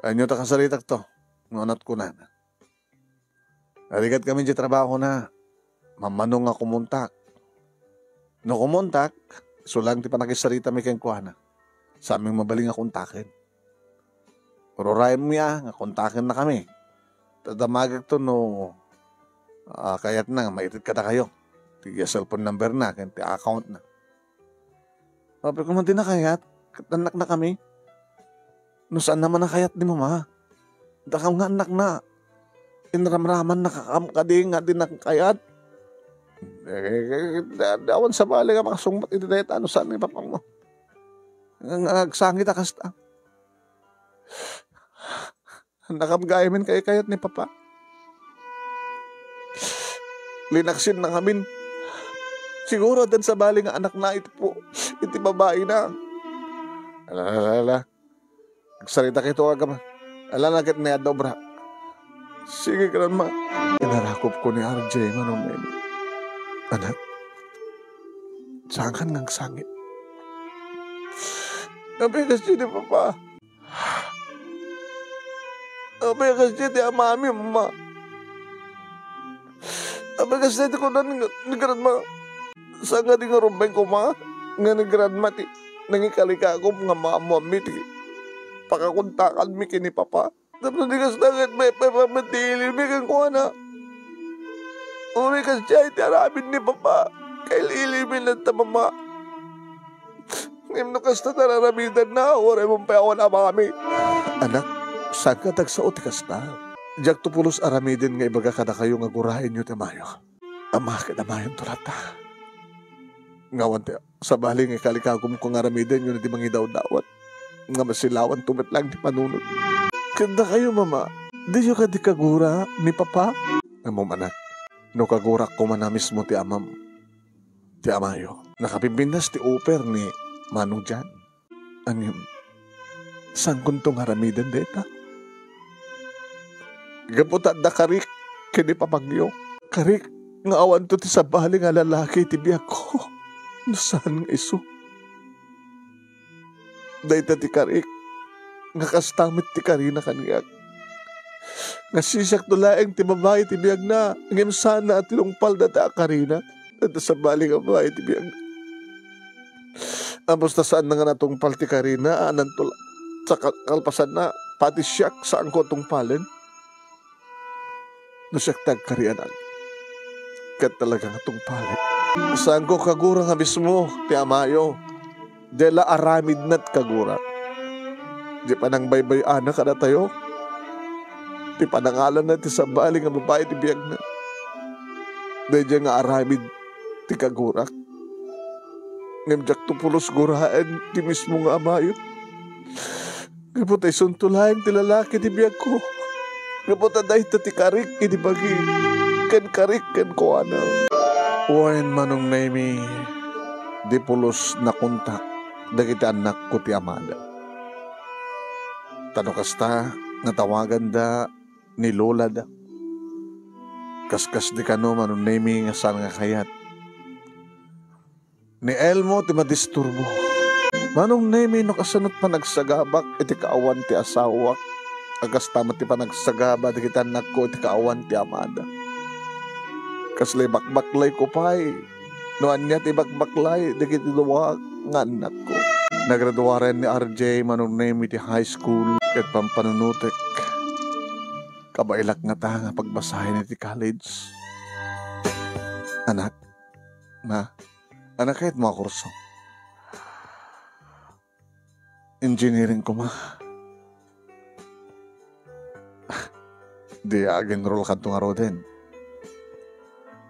Anyo ta kasalitak to. Ngunat ko na. Aligat kami di trabaho na. Mamanong nga kumuntak. No kumuntak, sulang ti panakisarita mi keng kuha na. Sa aming mabaling nga kontakin. Pero rayam niya, nga kontakin na kami. Tadamagag to no, kayat na, maitit ka na kayo. Tiga cellphone number na, kaya account na. Sabi ko man din na kayat, katanak na kami. No saan naman na kayat ni mama? Dakam nga anak na. Inramraman na kakamkading nga din na kayat. Dawan sa bali nga makasungmat iti dahit ano saan ni papang mo. Nagsangit akasta. Nakamgayamin kay kayat ni Papa. Linaksin na kami. Siguro din sa bali nga anak na ito po. Iti babae na. Alala. Nagsalita kayo ito agam. Alala kit na dobra. Sige grandma. Inarakop ko ni RJ manong nene. Anak. Saan ka ngang sangit? Nabi kasi ni Papa. Nabi kasi ni Mami, Mama. Nabi kasi ni ko na ni grandma. Saan nga di nga rumbay ko, Ma? Nga ni grandma, nangikalika ako mga mami, pakakuntakan mi kini Papa. Tapos di kasi nangit may papamatili mi kang kuha na. Uri kasi siya iti arabin ni Papa. Kay lilimin lang ta, Mama. Ngayon no kasta nararamidan na, oray mong payawan na kami. Anak, saan ka tagsaot kasta? Diyak tupulos aramidin nga ibaga ka na kayo nga gurahin nyo tamayo. Ama ka namayon tulata. Ngawan tayo, sa baling ikalikagom ko nga aramidin nyo na di mangi daw-dawat. Nga masilawan tumit lang di panunod. Kanda kayo, Mama. Di nyo ka di kagura ni Papa? Amom anak, no kagurak ko man na mismo ti amam. Ti amayo. Nakapimbinas ti oper ni Manong Jan, ang saan kuntong haramidan deta? Gaputat da karik, kini papagyo. Karik, nga awan to ti sabali nga lalaki ti biyak ko. Nasaan nga iso? Dahita ti karik, nga kastamit ti karina kaniyak. Nga sisak tulaeng ti babae ti biyak na, ngem sana at tinungpal na ta karina, at sabali nga babae ti biyak na. Basta saan na nga natong paltikarina, anantol sa kalpasan na, pati siyak saan ko itong palin. Nasyak tagkarianan. Kat talaga nga itong palin. Saan ko kagura nga mismo, ti amayo. Dela aramid na't kagura. Di pa nang baybay anak ka na tayo. Di pa nangalan na ti sabali nga babae ti biyag na. Dahil nga aramid ti kagurak. Ngamjak tupulos guraan ti mismo nga amayo. Ngapot ay suntulahin ti lalaki ti biyag ko. Ngapot aday ti karik iti bagi. Ken karik ken ko ana. Wen manong nami di pulos na kontak dagiti anak ko ti amada. Tano kasta natawagan da ni lola da. Kaskas di kano manong nami nga saan nga kayat. Ni Elmo ti madisturbo. Manong nemi no kasanot pa nagsagabak iti kaawan ti asawak. Agas tama ti pa nagsagaba di kita anak ko iti kaawan ti amada. Kaslay bakbaklay ko pa'y. Noan niya ti bakbaklay di kiti duwa nga anak ko. Nagraduaren ni RJ manong nemi ti high school ket pampanunutek. Kabailak nga ta nga pagbasahin iti college. Anak, anak kahit mga kurso. Engineering ko ma. Di ag-enroll ka itong araw din.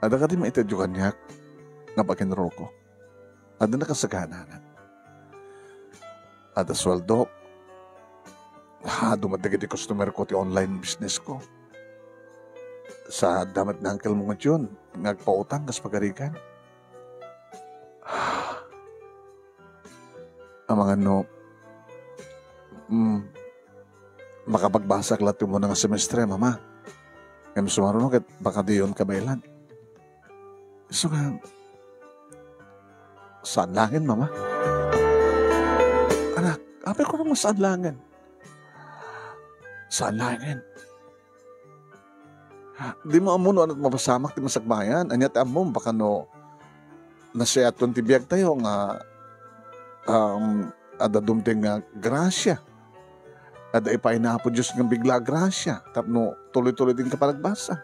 Ada ka di maitadyokan niya nga pag-enroll ko. Ada nakasagananan. Ada sweldo. Dumadag iti customer ko ti online business ko. Sa damat na angkel mo nga dyan, nagpautang kas pagarikan. Ang mga makapagbasa klat mo ng semestre, mama. Ngayon sumarunong kat baka di yun kabailan. So nga, saan langin, mama? Anak, apay ko naman saan langin? Saan langin? Di mo amuno anot mapasamak di masagbayan. Anyat amom, baka nasyaton ti biyag tayo nga ada dumting nga grasya. Ada ipaina po Diyos ng bigla grasya. Tapno tuloy-tuloy din ka panagbasa.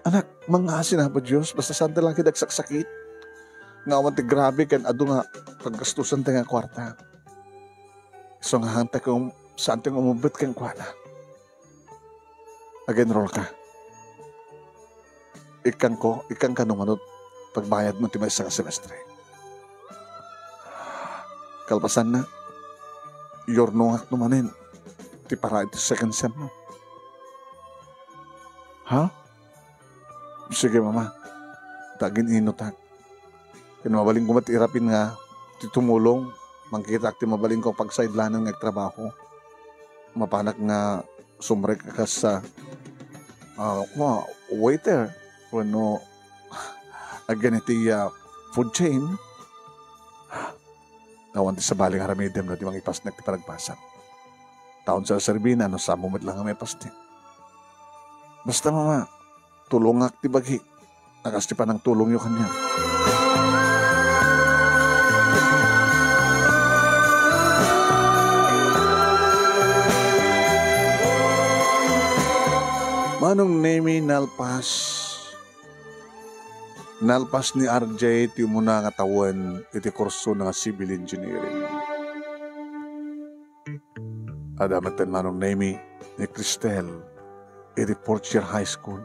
Anak, mga asin na po Diyos. Basta saan lang kidagsakit. Nga awan ti grabe kan ado nga paggastusan tayo nga kwarta. So nga hantay kong saan tayo umubit kang kwarta.Ag-enroll ka. Ikang ka nung pagbayad mo ti may isang semestre. Kalpasan na, yornongak numanin, ti para iti second sem mo. Ha? Sige mama, tagin inutak. Kinabaling ko matirapin nga, ti tumulong, mangkita ti mabaling ko pag sideline ng trabaho. Mapanak nga sumrek ka sa waiter, bueno, again iti food chain. Nawan ti sa baling haramidem na di mang ipas ti panagpasan. Taon sa serbina, sa mumit lang ang may pasti. Basta mama, tulongak ti bagi. Nakas ti pa ng tulong yung kanya. Manong nemi nalpas ni RJ ti muna nga tawan iti kurso nga civil engineering. Adamatan manong nemi ni Cristel iti fourth year high school.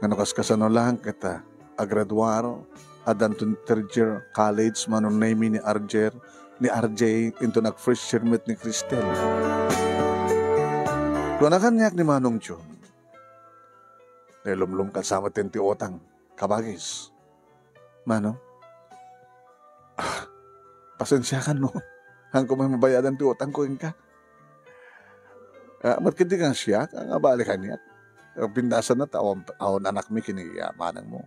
Nga nakaskasano lang kita agraduaro adanton third year college manong nemi ni RJ into nag first year met ni Cristel. Kung nakanyak ni manong John, lumlum kasama ti otang kabagis. Mano? Pasensya ka no. Hang ko may mabayadan ti utang ko ka. Matkindi kang siya, nga balikan niya. Pindasan na awon anak mi kiniyamanang mo.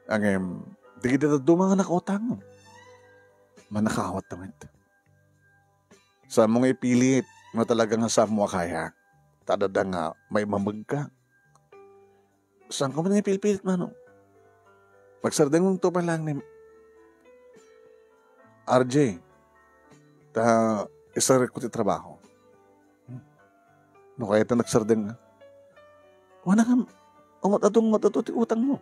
Ang di kita dumang anak utang mo. Manakawat naman. Sa mong ipilit, mo talaga nga sa mo kaya. Tadada nga may mamagka. Saan ko man ipilit man? Pagsardang mong to pa lang ni RJ, isa rin ko ti trabaho. No kaya ito nagsardeng nga. Wala nga, matado ti utang mo.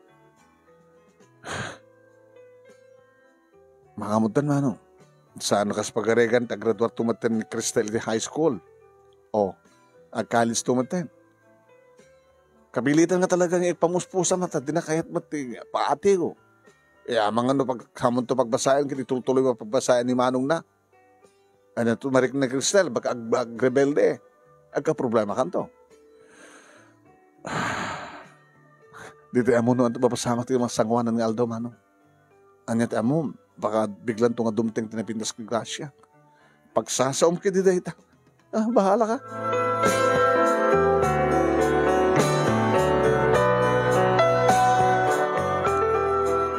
Makamutan mano. Saan kas pagaregan, graduate tumaten ni Cristel di high school. O, college tumaten. Kabilitan nga talaga nga ipamuspusa mata, di na kahit mati, paati ko. Mga no, pagkamon to pagbasayan, kiti tutuloy mo pagbasayan ni Manong na. Ano to, marik na Cristel, baka ag-rebelde, agka-problema kan to. Dito amo no, papasama tayo mga sangwanan ng Aldo, Manong. Anyat amo, baka biglan to nga dumting tinapindas kong grasya. Pagsasaom ka di dahita, bahala ka.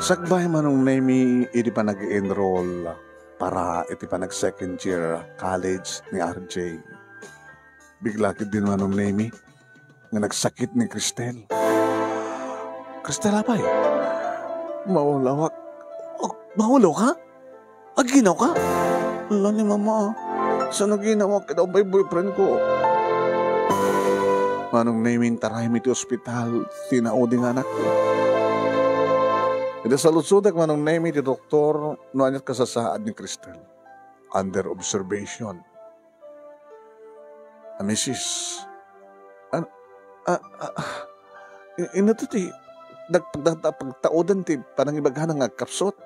Sakbay manong Nemi, iti pa nag-enroll para iti pa nag-second year college ni RJ. Bigla kit din manong Nemi, nga nagsakit ni Cristel. Cristel apay, maulawak. Oh, maulaw ka? Aginaw ka? Wala ni mama, saan naginaw ka daw by boyfriend ko? Manong Nemi, taray mi ti ospital, tinauding anak ko. Ida sa lusudek manong Nemi ti doktor no anyat kasasaad ni Cristel. Under observation. Mrs. Ino to ti pagtaudan ti panangibaghan nga kapsot.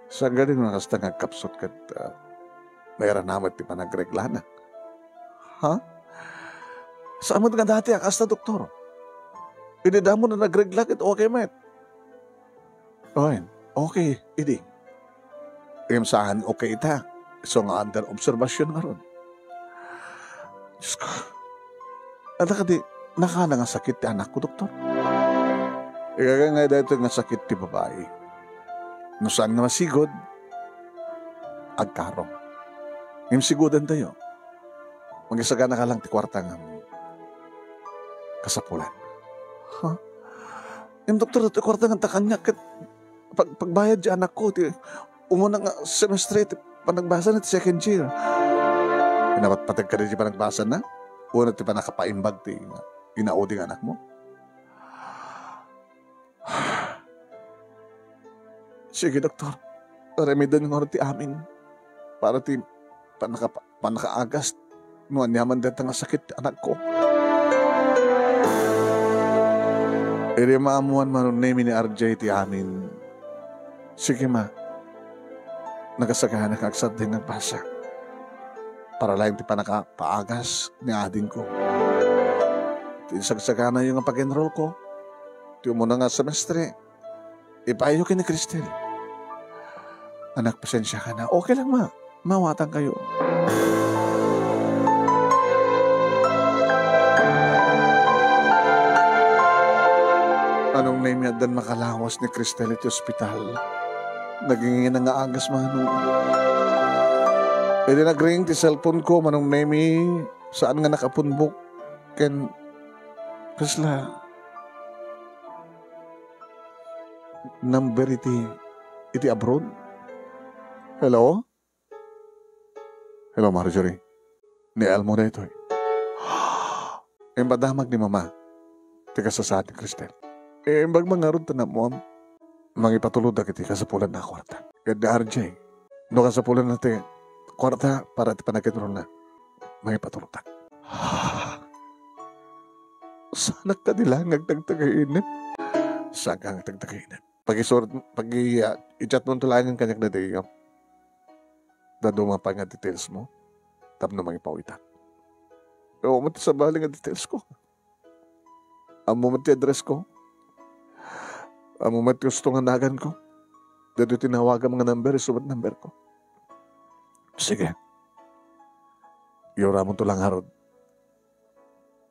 Sa galing nga kasta nga kapsot kat mayroon naman ti panagreglana. Ha? Saan mo nga dati ang asta doktor? Inidamo na nagregla kat okay met. Okay, idi. Iyam saan, okay ita. So nga under observation nga ron. Diyos ko. Ada ka di, nakala nga sakit ti anak ko, doktor. Ikaga nga dito nga sakit ti babae. No saan nga masigod, agkarong. Iyam sigodan tayo. Mag-isagana ka lang ti kwarta nga kasapulan. Ha? Yung doktor, ti kwarta nga takanya kat pagbayad di anak ko, umuna nga semestre, panagbasa na ti second year. Pinapatpatag ka rin di panagbasa na? Una ti panakapaimbag ti inauding anak mo? Sige, doktor. Remedan nga ti amin. Para ti panakaagas. Nuan yaman dito nga sakit ti anak ko. Iri maamuan manon Nemi ni RJ ti amin. Sige ma, nagasagahan na kagsad din nagbasa. Para lang ti panakapaagas ni ading ko. Tinsagsagana yung pag-enroll ko. Ti umuna nga semestre. Ipayo ki ni Cristel. Anak, pasensya ka na. Okay lang ma, mawatan kayo. Anong Nemi adan makalawas ni Cristel iti ospital. Nagingin na nga agas manong. E di nag-ring ti cellphone ko manong Nemi saan nga nakapunbok. Ken kasla number iti abroad. Hello? Hello Marjorie. Ni Elmo na ito eh. Badamag ni mama. Tika sa atin Cristel. Imbag mga ron na mo mangipatulod na kiti kasapulan na kwarta. Ganda RJ, no kasapulan na ti kwarta para ti panagkitron na mangipatulod na. Sana ka nilangag tagtagainip. Sagang tagtagainip. Pag-i-chat mo tulangan kanyak na tayo. Dado mga pa nga details mo. Tap na mangipawitan. Pero mati sa bali nga details ko. Amo mati address ko. Amo mati gusto nga nagan ko. Dado tinawagan mga number, subat number ko. Sige. Yura mo tulang harod.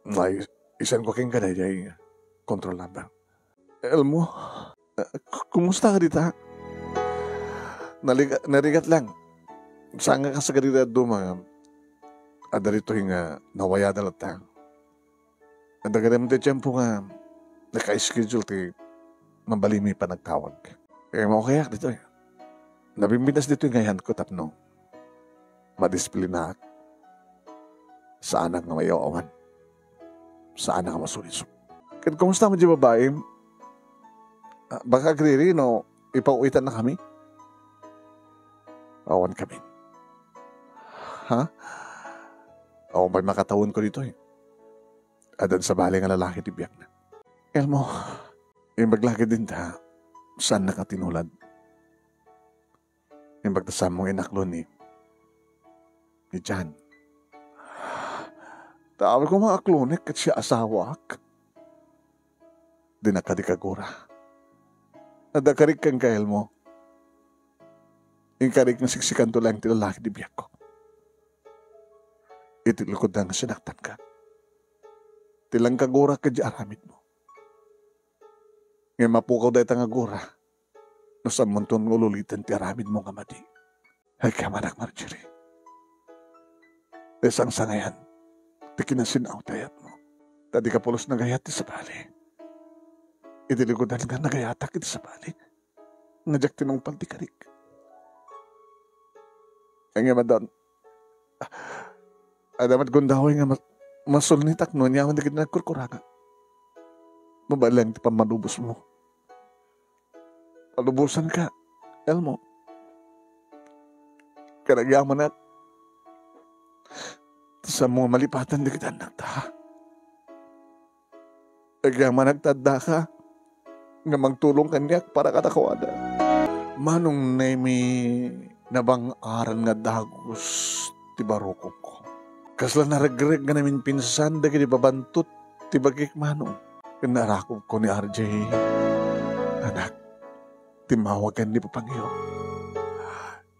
May isan ko king kanay yung control number. Elmo, kumusta ka dita? Narigat lang. Saan nga ka sa ganita duma? Adarito yung nawaya dalata. Adaga naman di tiyempo nga naka-schedule ti mabalimi pa nagtawag. Mau kayak dito eh. Nabimbinas dito yung ngayon ko tapno. Madisiplina ak. Saan nga mayawawan? Saan nga masulisok? Kaya kumusta mo di babae? Baka agriri no, ipauwitan na kami? Awan kami. Ha? Ako may makatawon ko dito eh. Adan sa bali nga lalaki tibiyak na. Elmo, yung maglaki din ta, saan nakatinulad? Yung magdasam mong inaklo ni Jan. Tawag ko mga aklonik at siya asawak. Di nakadikagura. Nadakarik kang kael mo. Yung karik na siksikan to lang tilalaki di biyak ko. Itilukod na nga sinaktan ka. Tilang kagura ka di aramid mo. Ngayon mapukaw dahi tang agura. No sa munton ngululitan ti aramid mo nga madi. Ay kamanak Marjorie. Desang sangayan. Ti kinasinaw tayat mo. Tadi ka pulos nagayat ti sa bali. Itilikodan nga nagayatak iti sa bali. Ngajak tinungpal ti karik. Ay nga madon. Adamat gundahoy nga masulnitak no niya man digit na kurkuranga. Mabalang ti pamalubos mo. Palubusan ka. Elmo. Karagyaman at sa mga malipatan di kita nagta. Karagyaman nagtadda ka nga magtulong kanyak para katakawada. Manong nemi nabang aran nga dagos ti barukog ko. Kasla naragreg nga namin pinsan da kini babantot ti bagik manong. Kanarakog ko ni RJ. Anak, timawagan ni Papangyo.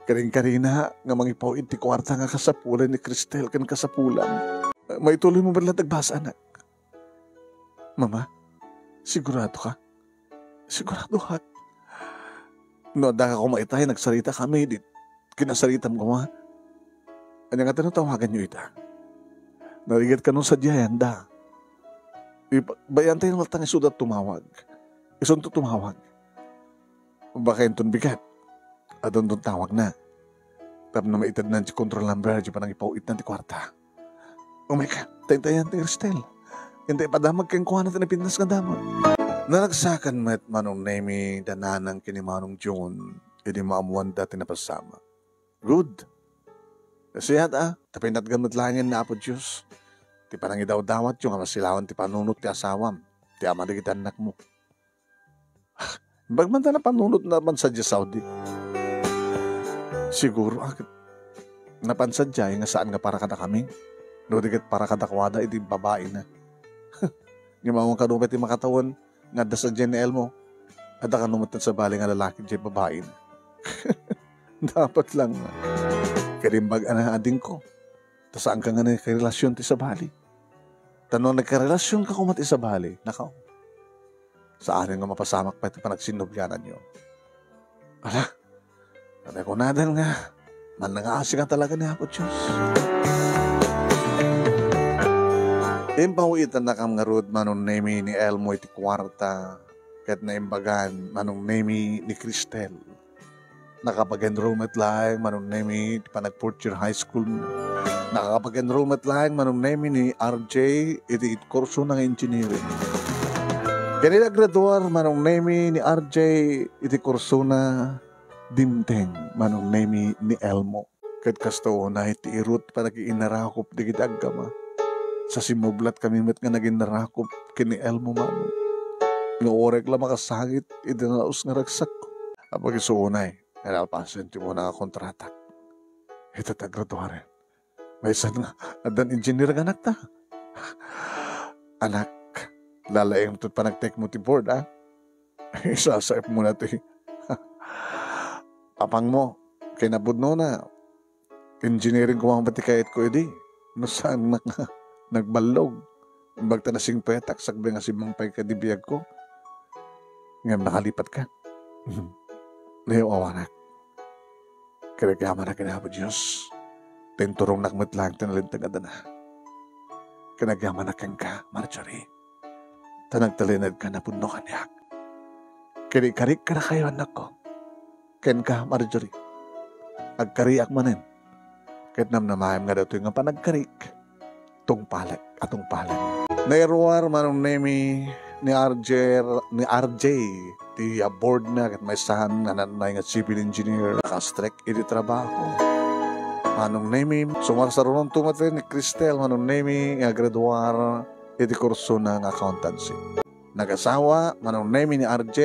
Karing-karina nga mangipaw iti kwarta nga kasapulan ni Cristel kan kasapulan. May tuloy mo ba nagbasa, anak? Mama, sigurado ka? Sigurado ka? No, da ka kumaitay, nagsarita kami, di kinasaritam ko ma. Ano nga tawagan nyo ita? Narigat ka nung sadyayan, da. Bayantay ng matang isudat tumawag. Isunto tumawag. Baka yung bigat. Adon doon tawag na. Tapos na maitad na si control number, di pa nang ipauit na ti kwarta. Oh my God, tayo-tayan ti Cristel. Hindi padamag kayong kuha natin na pinas nga damag. Nalagsakan met manong nemi dananang kinimanong June, hindi maamuan dati na pasama. Good. Kasi tapay natgamot langin na apo Diyos. Ti panang idaw-dawat yung amasilawan ti panunot ti asawam. Ti amadigit anak mo. Bagmanta na panunot naman sa Saudi. Siguro, napansadya nga saan nga para kada kami. Nudigat para kada kwada, iti babae na. Nga mawang kanumit yung makatawan, nga da sa GNL mo, at kanumit sa bali nga lalaki dyan babae na. Dapat lang. Karimbag na ading ko. Ta saan ka nga nagkarelasyon ti sa bali? Tanong nagkarelasyon ka kumati sa bali, nakaw. Sa akin nga mapasamak pa ito pa nagsinubyanan nyo. Ala, sabi ko nadan nga, man nangaasi ka talaga ni Apo Diyos. Impawitan na kam nga rood manong nemi ni Elmo iti kwarta, kahit na imbagan manong nemi ni Cristel. Nakapag-enroll at lang manong nemi pa nag-fourth year high school. Nakapag-enroll at lang manong nemi ni RJ iti kurso ng engineering. Kanila graduar manong nemi ni RJ iti kurso na dimteng manong nemi ni Elmo. Kat kasto na iti irut pa nag-iinarakop di kita agama. Sa simublat kami met nga nag-iinarakop kini Elmo manong. Nga orek lang makasangit iti naus nga ragsak ko. Apag isuunay, nalpasan ti mo na kontratak. Ito tagraduarin. May isan nga, adan engineer nga anak ta. Anak, lalaing ito pa nag-take mo ti board, ha? Isasaip mo na ito. Papang mo, kinabudno na. Engineering ko mga batikayat ko, edi. No saan na nga, nagbalog. Bagta na sing petak, sakbi nga si Mangpay kadibiyag ko. Ngayon nakalipat ka. Ngayon awanak. Kinagyaman na kinapa Diyos. Tinturong nakmatlang tinalintagada na. Kinagyaman na kang ka, Marjorie. Tanagtalinad ka na puno kanyak. Kinikarik ka na kayo anak ko. Ken ka, Marjorie. agkariak manin. Kahit namnamayam nga dato nga panagkarik, tong palag, atong palag. Nairuar manong nemi ni RJ, ti aboard na, kat may sahan na nanay nga civil engineer, nakastrek iti trabaho. Manong nemi, sumarsarunon tumatin ni Cristel, manong nemi nga graduar, iti kurso ng accountancy. Nag-asawa, manong nemi ni RJ,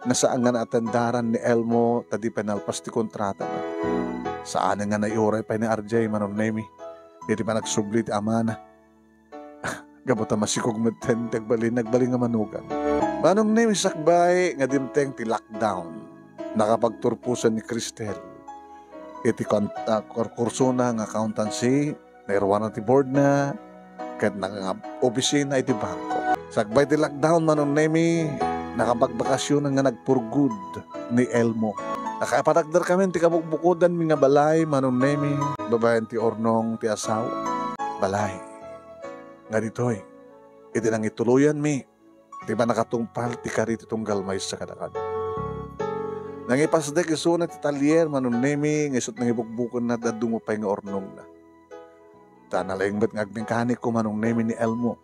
nasaan nga naatendaran ni Elmo, tadi penalpas ti kontrata na. Saan nga naiuray pa ni RJ, manong nemi, iti pa nagsubli ti amana. Gabuta masikog maten, nagbali nga manugan. Manong nemi sakbay, nga dimteng ti lockdown, nakapagturpusan ni Cristel. Iti kurso na ng accountancy, nairwan ti board na, kahit nang-opisina iti bangko. Sakbay ti lockdown, manong nemi, nakapagbakasyon nga nagpurgud ni Elmo. Nakapadagdar kami ti kabukbukodan mi nga balay, manong nemi, babayan ti ornong ti asawa. Balay. Nga ditoy, iti nang ituluyan mi, di ba nakatungpal ti karit itong galmay sa kadakad. Nang ipasdek iso na ti talyer, manong nemi, ngisot nang ibukbukon na dadungupay nga ornong na. Tanalaingbat nga agmengkanik ko manong nemi ni Elmo.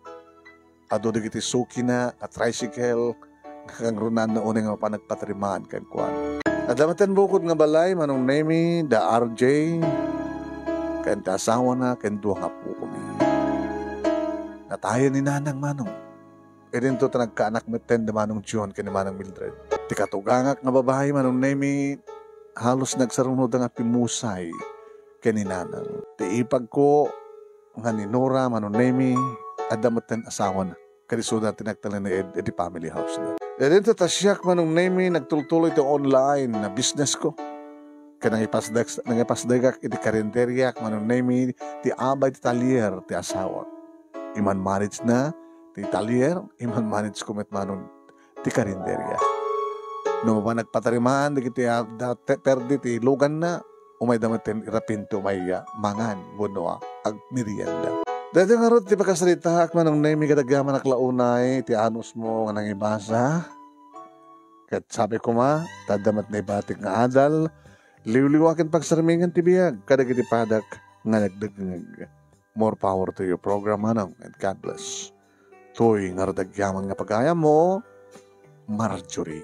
Ado digiti suki na, at tricycle, kang runan na unang nga panagpatrimaan kan kuan. At damatan bukod nga balay, manong nemi, da RJ, kan asawa na, kan duwa nga po kami. Natayo ni nanang manong. E din to nagkaanak meten da manong John kani manang Mildred. Ti katugangak nga babae manong nemi, halos nagsarunod nga pimusay kani nanang. Ti ipag ko, nga ni Nora manong nemi, adamatan asawa na. Kalisudan tinagtalan ni Ed, edi family house na. E din to tasyak manong nemi, nagtultuloy ito online na business ko. Kaya nangipasdagak iti karinderyak manong nemi, ti abay ti talyer ti asawa. Iman manage na ti talyer, iman manage kumet manong ti karinderya. No ba nagpatarimaan, di kiti perdi ti lugan na, umay damatin irapinto may mangan, buno ag merienda. Dito nga ron, ti pagkasalita, manong nemi kadagyaman naklaunay, ti anos mo nga nangibasa. Kat sabi ko tadamat na ibatik nga adal, liwliwakin pagsarmingan ti biyag, kadagiti padak nga nagdagngag. More power to your program, manong, and God bless. Toy nga radagyaman nga pagaya mo, Marjorie.